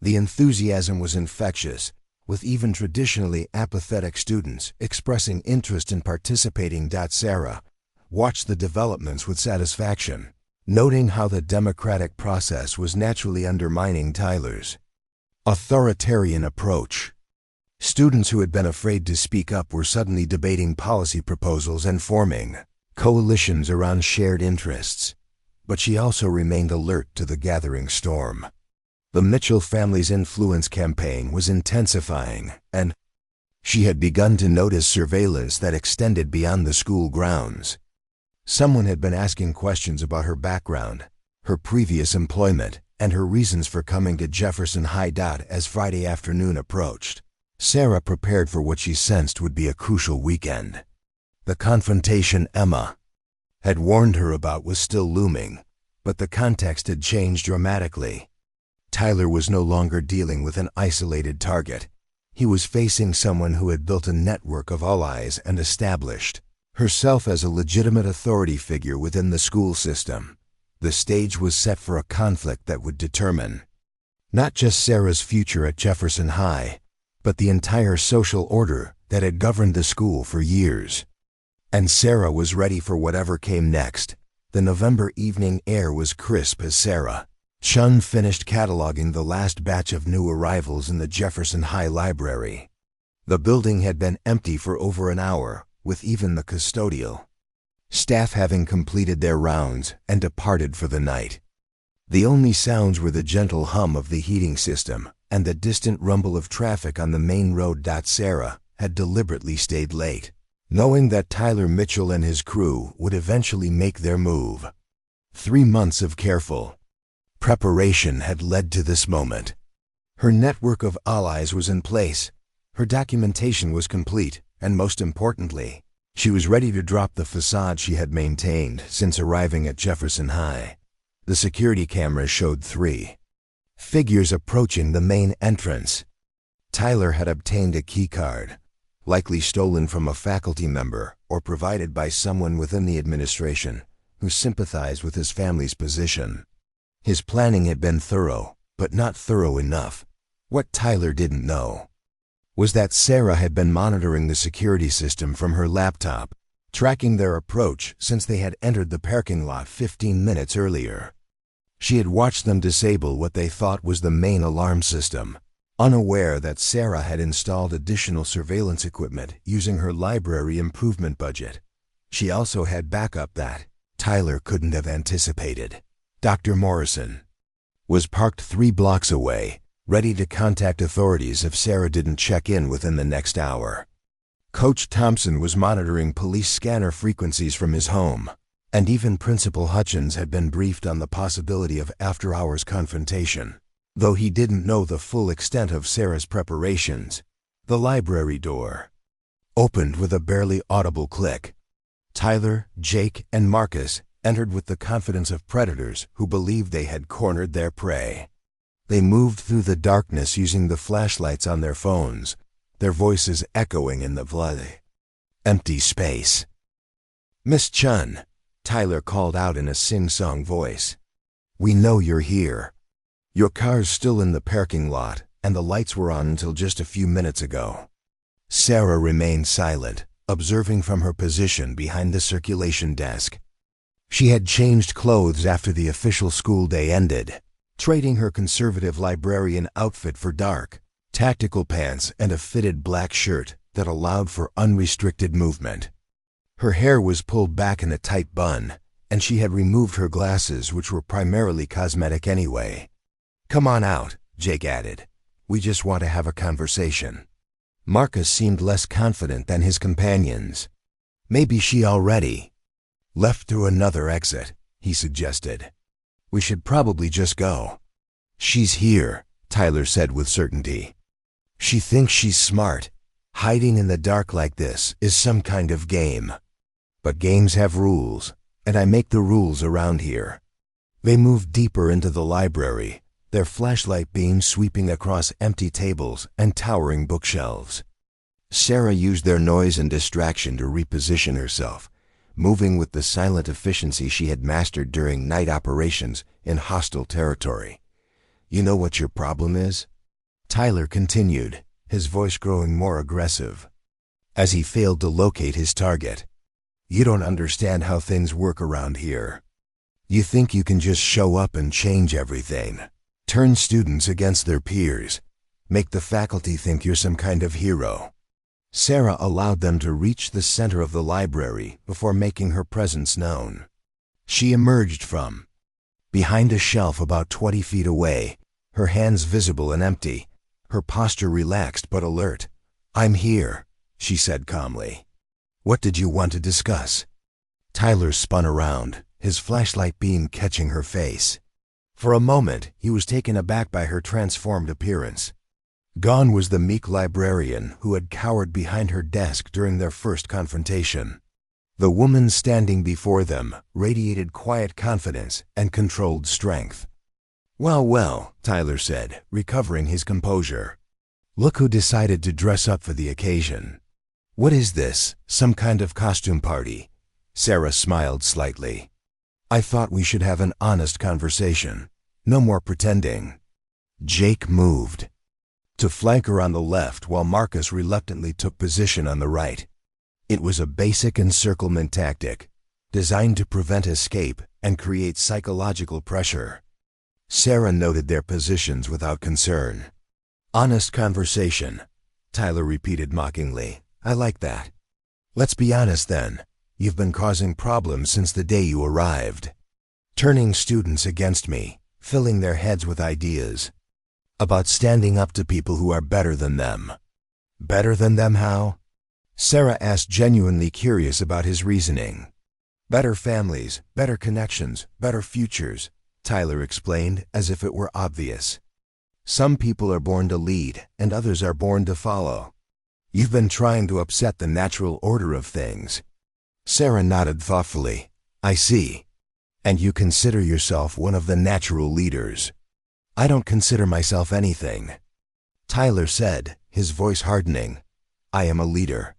The enthusiasm was infectious, with even traditionally apathetic students expressing interest in participating. Sarah watched the developments with satisfaction, noting how the democratic process was naturally undermining Tyler's authoritarian approach. Students who had been afraid to speak up were suddenly debating policy proposals and forming coalitions around shared interests. But she also remained alert to the gathering storm. The Mitchell family's influence campaign was intensifying, and she had begun to notice surveillance that extended beyond the school grounds. Someone had been asking questions about her background, her previous employment, and her reasons for coming to Jefferson High. As Friday afternoon approached, Sarah prepared for what she sensed would be a crucial weekend. The confrontation Emma had warned her about was still looming, but the context had changed dramatically. Tyler was no longer dealing with an isolated target. He was facing someone who had built a network of allies and established herself as a legitimate authority figure within the school system. The stage was set for a conflict that would determine not just Sarah's future at Jefferson High, but the entire social order that had governed the school for years. And Sarah was ready for whatever came next. The November evening air was crisp as Sarah Chun finished cataloging the last batch of new arrivals in the Jefferson High Library. The building had been empty for over an hour, with even the custodial staff having completed their rounds and departed for the night. The only sounds were the gentle hum of the heating system and the distant rumble of traffic on the main road. Sarah had deliberately stayed late, knowing that Tyler Mitchell and his crew would eventually make their move. 3 months of careful preparation had led to this moment. Her network of allies was in place, her documentation was complete, and most importantly, she was ready to drop the facade she had maintained since arriving at Jefferson High. The security cameras showed 3 figures approaching the main entrance. Tyler had obtained a key card, likely stolen from a faculty member or provided by someone within the administration who sympathized with his family's position. His planning had been thorough, but not thorough enough. What Tyler didn't know was that Sarah had been monitoring the security system from her laptop, tracking their approach since they had entered the parking lot 15 minutes earlier. She had watched them disable what they thought was the main alarm system, unaware that Sarah had installed additional surveillance equipment using her library improvement budget. She also had backup that Tyler couldn't have anticipated. Dr. Morrison was parked 3 blocks away, ready to contact authorities if Sarah didn't check in within the next hour. Coach Thompson was monitoring police scanner frequencies from his home, and even Principal Hutchins had been briefed on the possibility of after-hours confrontation. Though he didn't know the full extent of Sarah's preparations, the library door opened with a barely audible click. Tyler, Jake, and Marcus entered with the confidence of predators who believed they had cornered their prey. They moved through the darkness using the flashlights on their phones, their voices echoing in the bloody, empty space. "Miss Chun," Tyler called out in a sing-song voice. "We know you're here. Your car's still in the parking lot, and the lights were on until just a few minutes ago." Sarah remained silent, observing from her position behind the circulation desk. She had changed clothes after the official school day ended, trading her conservative librarian outfit for dark, tactical pants and a fitted black shirt that allowed for unrestricted movement. Her hair was pulled back in a tight bun, and she had removed her glasses, which were primarily cosmetic anyway. "Come on out," Jake added. "We just want to have a conversation." Marcus seemed less confident than his companions. "Maybe she already left through another exit," he suggested. "We should probably just go." "She's here," Tyler said with certainty. "She thinks she's smart. Hiding in the dark like this is some kind of game. But games have rules, and I make the rules around here." They moved deeper into the library, their flashlight beams sweeping across empty tables and towering bookshelves. Sarah used their noise and distraction to reposition herself, moving with the silent efficiency she had mastered during night operations in hostile territory. "You know what your problem is?" Tyler continued, his voice growing more aggressive, as he failed to locate his target. "You don't understand how things work around here. You think you can just show up and change everything, turn students against their peers, make the faculty think you're some kind of hero." Sarah allowed them to reach the center of the library before making her presence known. She emerged from behind a shelf about 20 feet away, her hands visible and empty, her posture relaxed but alert. "I'm here," she said calmly. "What did you want to discuss?" Tyler spun around, his flashlight beam catching her face. For a moment, he was taken aback by her transformed appearance. Gone was the meek librarian who had cowered behind her desk during their first confrontation. The woman standing before them radiated quiet confidence and controlled strength. "Well, well," Tyler said, recovering his composure. "Look who decided to dress up for the occasion. What is this, some kind of costume party?" Sarah smiled slightly. "I thought we should have an honest conversation. No more pretending." Jake moved to flank her on the left while Marcus reluctantly took position on the right. It was a basic encirclement tactic, designed to prevent escape and create psychological pressure. Sarah noted their positions without concern. "Honest conversation," Tyler repeated mockingly. "I like that. Let's be honest then. You've been causing problems since the day you arrived. Turning students against me, filling their heads with ideas about standing up to people who are better than them." "Better than them how?" Sarah asked, genuinely curious about his reasoning. "Better families, better connections, better futures," Tyler explained as if it were obvious. "Some people are born to lead, and others are born to follow. You've been trying to upset the natural order of things." Sarah nodded thoughtfully. "I see. And you consider yourself one of the natural leaders." "I don't consider myself anything," Tyler said, his voice hardening. "I am a leader.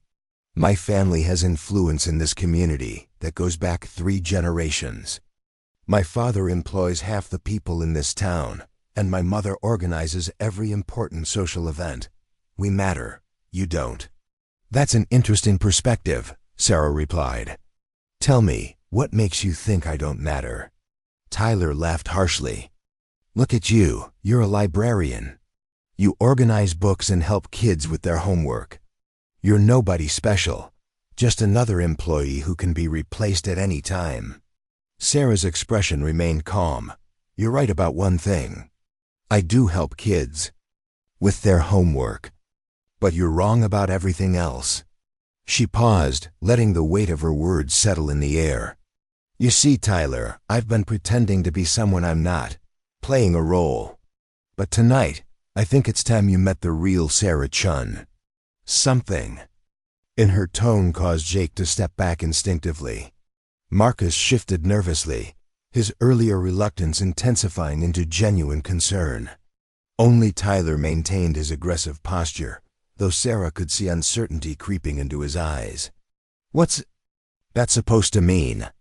My family has influence in this community that goes back 3 generations. My father employs half the people in this town, and my mother organizes every important social event. We matter. You don't." "That's an interesting perspective," Sarah replied. "Tell me, what makes you think I don't matter?" Tyler laughed harshly. "Look at you, you're a librarian. You organize books and help kids with their homework. You're nobody special, just another employee who can be replaced at any time." Sarah's expression remained calm. "You're right about one thing. I do help kids with their homework. But you're wrong about everything else." She paused, letting the weight of her words settle in the air. "You see, Tyler, I've been pretending to be someone I'm not, playing a role. But tonight, I think it's time you met the real Sarah Chun." Something in her tone caused Jake to step back instinctively. Marcus shifted nervously, his earlier reluctance intensifying into genuine concern. Only Tyler maintained his aggressive posture, though Sarah could see uncertainty creeping into his eyes. "What's that supposed to mean?"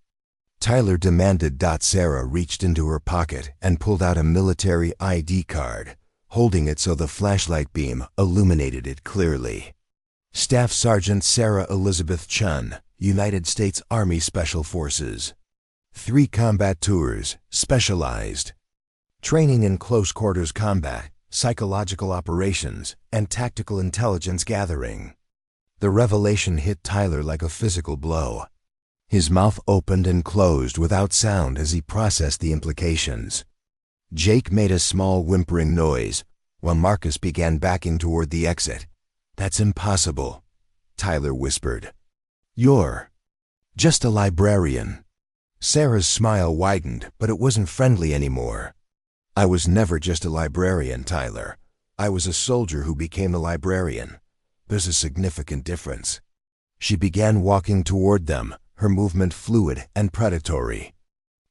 Tyler demanded. Sarah reached into her pocket and pulled out a military ID card, holding it so the flashlight beam illuminated it clearly. "Staff Sergeant Sarah Elizabeth Chun, United States Army Special Forces. 3 combat tours, specialized. Training in close quarters combat, psychological operations, and tactical intelligence gathering." The revelation hit Tyler like a physical blow. His mouth opened and closed without sound as he processed the implications. Jake made a small whimpering noise, while Marcus began backing toward the exit. "That's impossible," Tyler whispered. "You're just a librarian." Sarah's smile widened, but it wasn't friendly anymore. "I was never just a librarian, Tyler. I was a soldier who became a librarian. There's a significant difference." She began walking toward them, her movement fluid and predatory.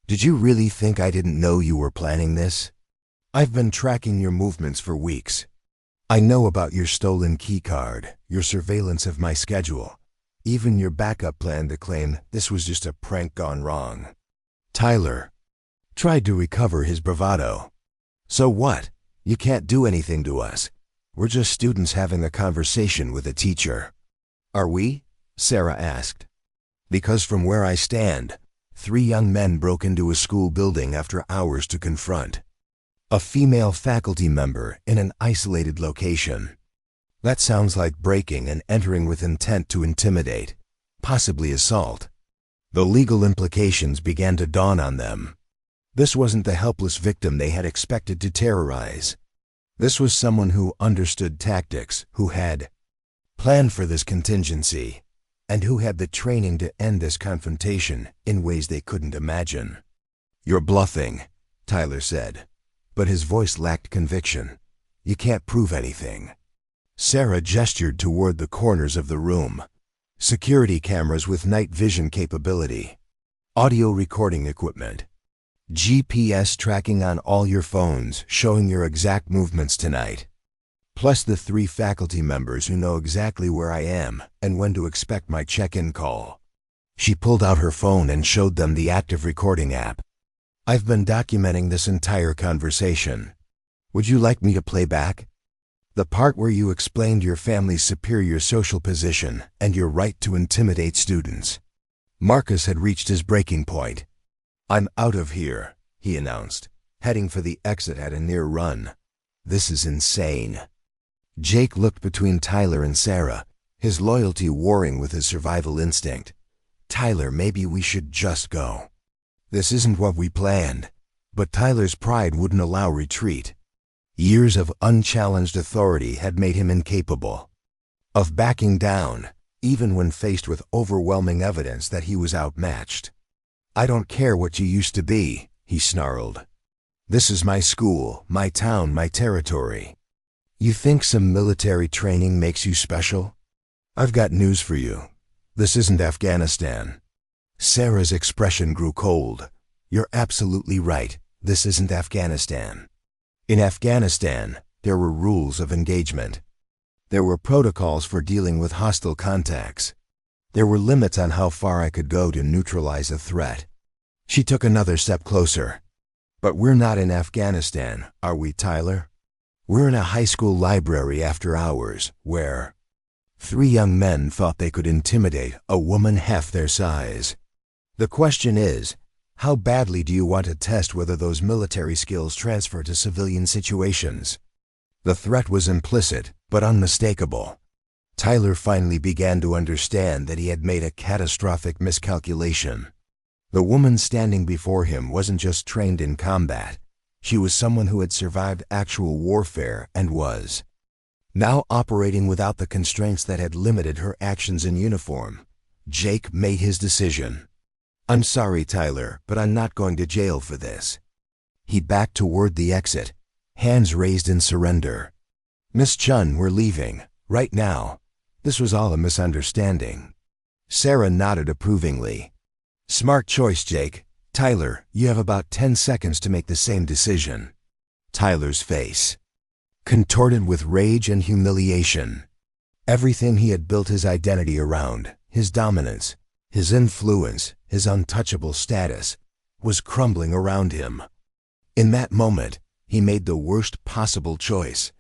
"Did you really think I didn't know you were planning this? I've been tracking your movements for weeks. I know about your stolen keycard, your surveillance of my schedule, even your backup plan to claim this was just a prank gone wrong." Tyler tried to recover his bravado. "So what? You can't do anything to us. We're just students having a conversation with a teacher." "Are we?" Sarah asked. "Because from where I stand, 3 young men broke into a school building after hours to confront a female faculty member in an isolated location. That sounds like breaking and entering with intent to intimidate, possibly assault." The legal implications began to dawn on them. This wasn't the helpless victim they had expected to terrorize. This was someone who understood tactics, who had planned for this contingency, and who had the training to end this confrontation in ways they couldn't imagine. "You're bluffing," Tyler said, but his voice lacked conviction. "You can't prove anything." Sarah gestured toward the corners of the room. "Security cameras with night vision capability, audio recording equipment, GPS tracking on all your phones showing your exact movements tonight. Plus the 3 faculty members who know exactly where I am and when to expect my check-in call." She pulled out her phone and showed them the active recording app. "I've been documenting this entire conversation. Would you like me to play back? The part where you explained your family's superior social position and your right to intimidate students." Marcus had reached his breaking point. "I'm out of here," he announced, heading for the exit at a near run. "This is insane." Jake looked between Tyler and Sarah, his loyalty warring with his survival instinct. "Tyler, maybe we should just go. This isn't what we planned." But Tyler's pride wouldn't allow retreat. Years of unchallenged authority had made him incapable of backing down, even when faced with overwhelming evidence that he was outmatched. "I don't care what you used to be," he snarled. "This is my school, my town, my territory. You think some military training makes you special? I've got news for you. This isn't Afghanistan." Sarah's expression grew cold. "You're absolutely right. This isn't Afghanistan. In Afghanistan, there were rules of engagement. There were protocols for dealing with hostile contacts. There were limits on how far I could go to neutralize a threat." She took another step closer. "But we're not in Afghanistan, are we, Tyler? We're in a high school library after hours, where 3 young men thought they could intimidate a woman half their size. The question is, how badly do you want to test whether those military skills transfer to civilian situations?" The threat was implicit, but unmistakable. Tyler finally began to understand that he had made a catastrophic miscalculation. The woman standing before him wasn't just trained in combat. She was someone who had survived actual warfare and was now operating without the constraints that had limited her actions in uniform. Jake made his decision. "I'm sorry, Tyler, but I'm not going to jail for this." He backed toward the exit, hands raised in surrender. "Miss Chun, we're leaving, right now. This was all a misunderstanding." Sarah nodded approvingly. "Smart choice, Jake. Tyler, you have about 10 seconds to make the same decision." Tyler's face contorted with rage and humiliation. Everything he had built his identity around, his dominance, his influence, his untouchable status, was crumbling around him. In that moment, he made the worst possible choice.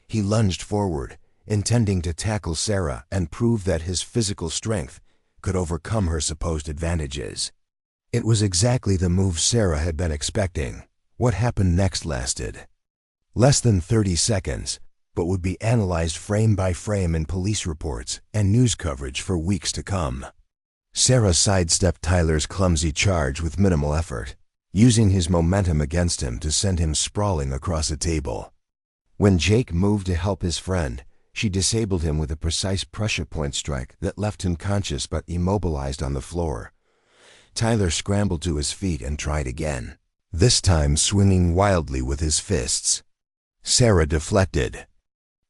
He lunged forward, intending to tackle Sarah and prove that his physical strength could overcome her supposed advantages. It was exactly the move Sarah had been expecting. What happened next lasted less than 30 seconds, but would be analyzed frame by frame in police reports and news coverage for weeks to come. Sarah sidestepped Tyler's clumsy charge with minimal effort, using his momentum against him to send him sprawling across a table. When Jake moved to help his friend, she disabled him with a precise pressure point strike that left him conscious but immobilized on the floor. Tyler scrambled to his feet and tried again, this time swinging wildly with his fists. Sarah deflected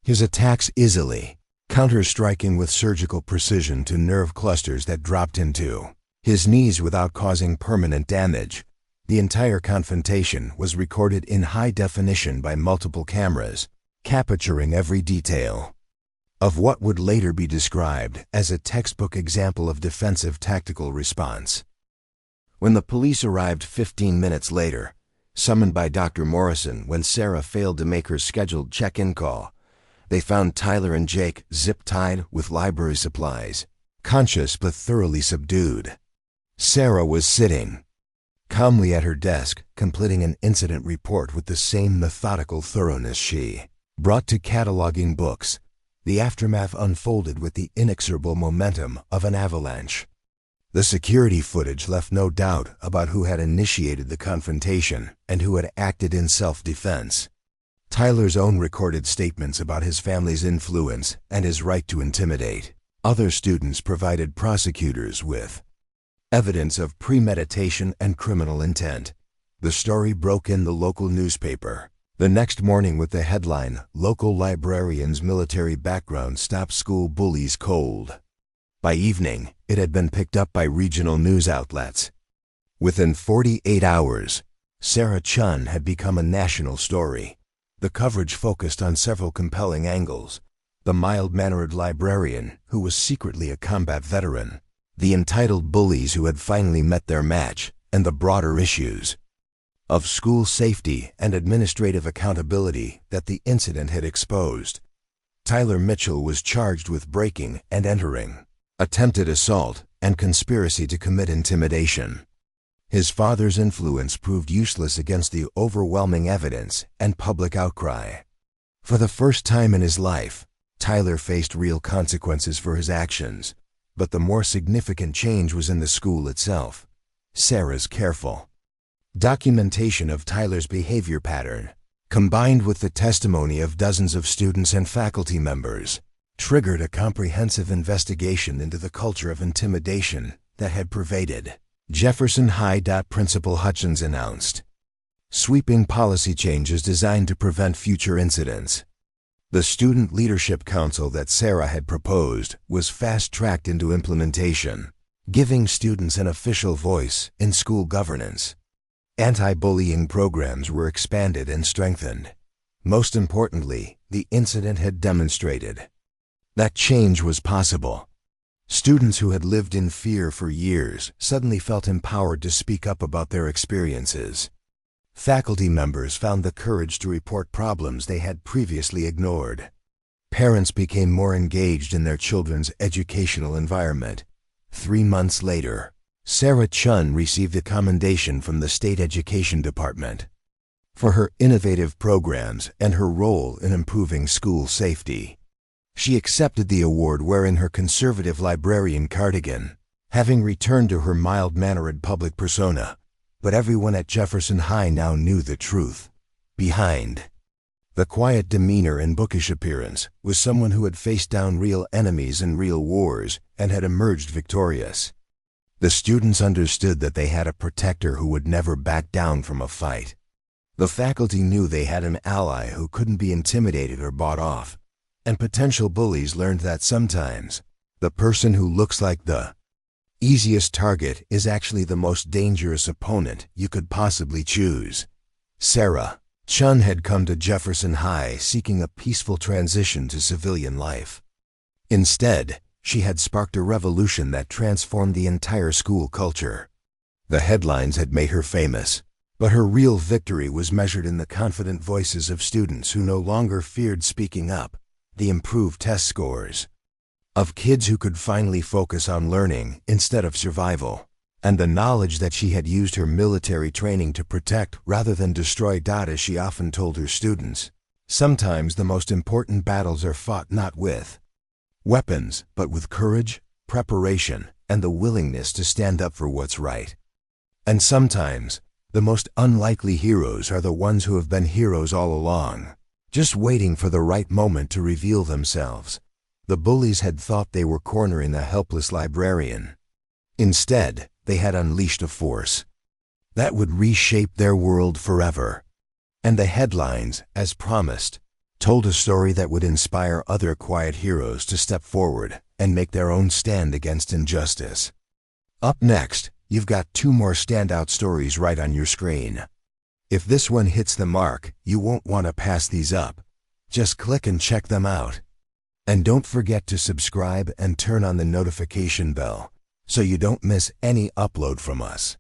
his attacks easily, counter-striking with surgical precision to nerve clusters that dropped into his knees without causing permanent damage. The entire confrontation was recorded in high definition by multiple cameras, capturing every detail of what would later be described as a textbook example of defensive tactical response. When the police arrived 15 minutes later, summoned by Dr. Morrison when Sarah failed to make her scheduled check-in call, they found Tyler and Jake zip-tied with library supplies, conscious but thoroughly subdued. Sarah was sitting calmly at her desk, completing an incident report with the same methodical thoroughness she brought to cataloging books. The aftermath unfolded with the inexorable momentum of an avalanche. The security footage left no doubt about who had initiated the confrontation and who had acted in self-defense. Tyler's own recorded statements about his family's influence and his right to intimidate other students provided prosecutors with evidence of premeditation and criminal intent. The story broke in the local newspaper the next morning with the headline, "Local Librarian's Military Background Stops School Bullies Cold." By evening, it had been picked up by regional news outlets. Within 48 hours, Sarah Chun had become a national story. The coverage focused on several compelling angles: the mild-mannered librarian who was secretly a combat veteran, the entitled bullies who had finally met their match, and the broader issues of school safety and administrative accountability that the incident had exposed. Tyler Mitchell was charged with breaking and entering, attempted assault, and conspiracy to commit intimidation. His father's influence proved useless against the overwhelming evidence and public outcry. For the first time in his life, Tyler faced real consequences for his actions, but the more significant change was in the school itself. Sarah's careful documentation of Tyler's behavior pattern, combined with the testimony of dozens of students and faculty members, triggered a comprehensive investigation into the culture of intimidation that had pervaded Jefferson High. Principal Hutchins announced sweeping policy changes designed to prevent future incidents. The Student Leadership Council that Sarah had proposed was fast-tracked into implementation, giving students an official voice in school governance. Anti-bullying programs were expanded and strengthened. Most importantly, the incident had demonstrated that change was possible. Students who had lived in fear for years suddenly felt empowered to speak up about their experiences. Faculty members found the courage to report problems they had previously ignored. Parents became more engaged in their children's educational environment. 3 months later, Sarah Chun received a commendation from the State Education Department for her innovative programs and her role in improving school safety. She accepted the award wearing her conservative librarian cardigan, having returned to her mild-mannered public persona. But everyone at Jefferson High now knew the truth. Behind the quiet demeanor and bookish appearance was someone who had faced down real enemies in real wars and had emerged victorious. The students understood that they had a protector who would never back down from a fight. The faculty knew they had an ally who couldn't be intimidated or bought off. And potential bullies learned that sometimes the person who looks like the easiest target is actually the most dangerous opponent you could possibly choose. Sarah Chun had come to Jefferson High seeking a peaceful transition to civilian life. Instead, she had sparked a revolution that transformed the entire school culture. The headlines had made her famous, but her real victory was measured in the confident voices of students who no longer feared speaking up, the improved test scores, of kids who could finally focus on learning instead of survival, and the knowledge that she had used her military training to protect rather than destroy. As she often told her students, sometimes the most important battles are fought not with weapons, but with courage, preparation, and the willingness to stand up for what's right. And sometimes, the most unlikely heroes are the ones who have been heroes all along, just waiting for the right moment to reveal themselves. The bullies had thought they were cornering the helpless librarian. Instead, they had unleashed a force that would reshape their world forever. And the headlines, as promised, told a story that would inspire other quiet heroes to step forward and make their own stand against injustice. Up next, you've got 2 more standout stories right on your screen. If this one hits the mark, you won't want to pass these up. Just click and check them out. And don't forget to subscribe and turn on the notification bell so you don't miss any upload from us.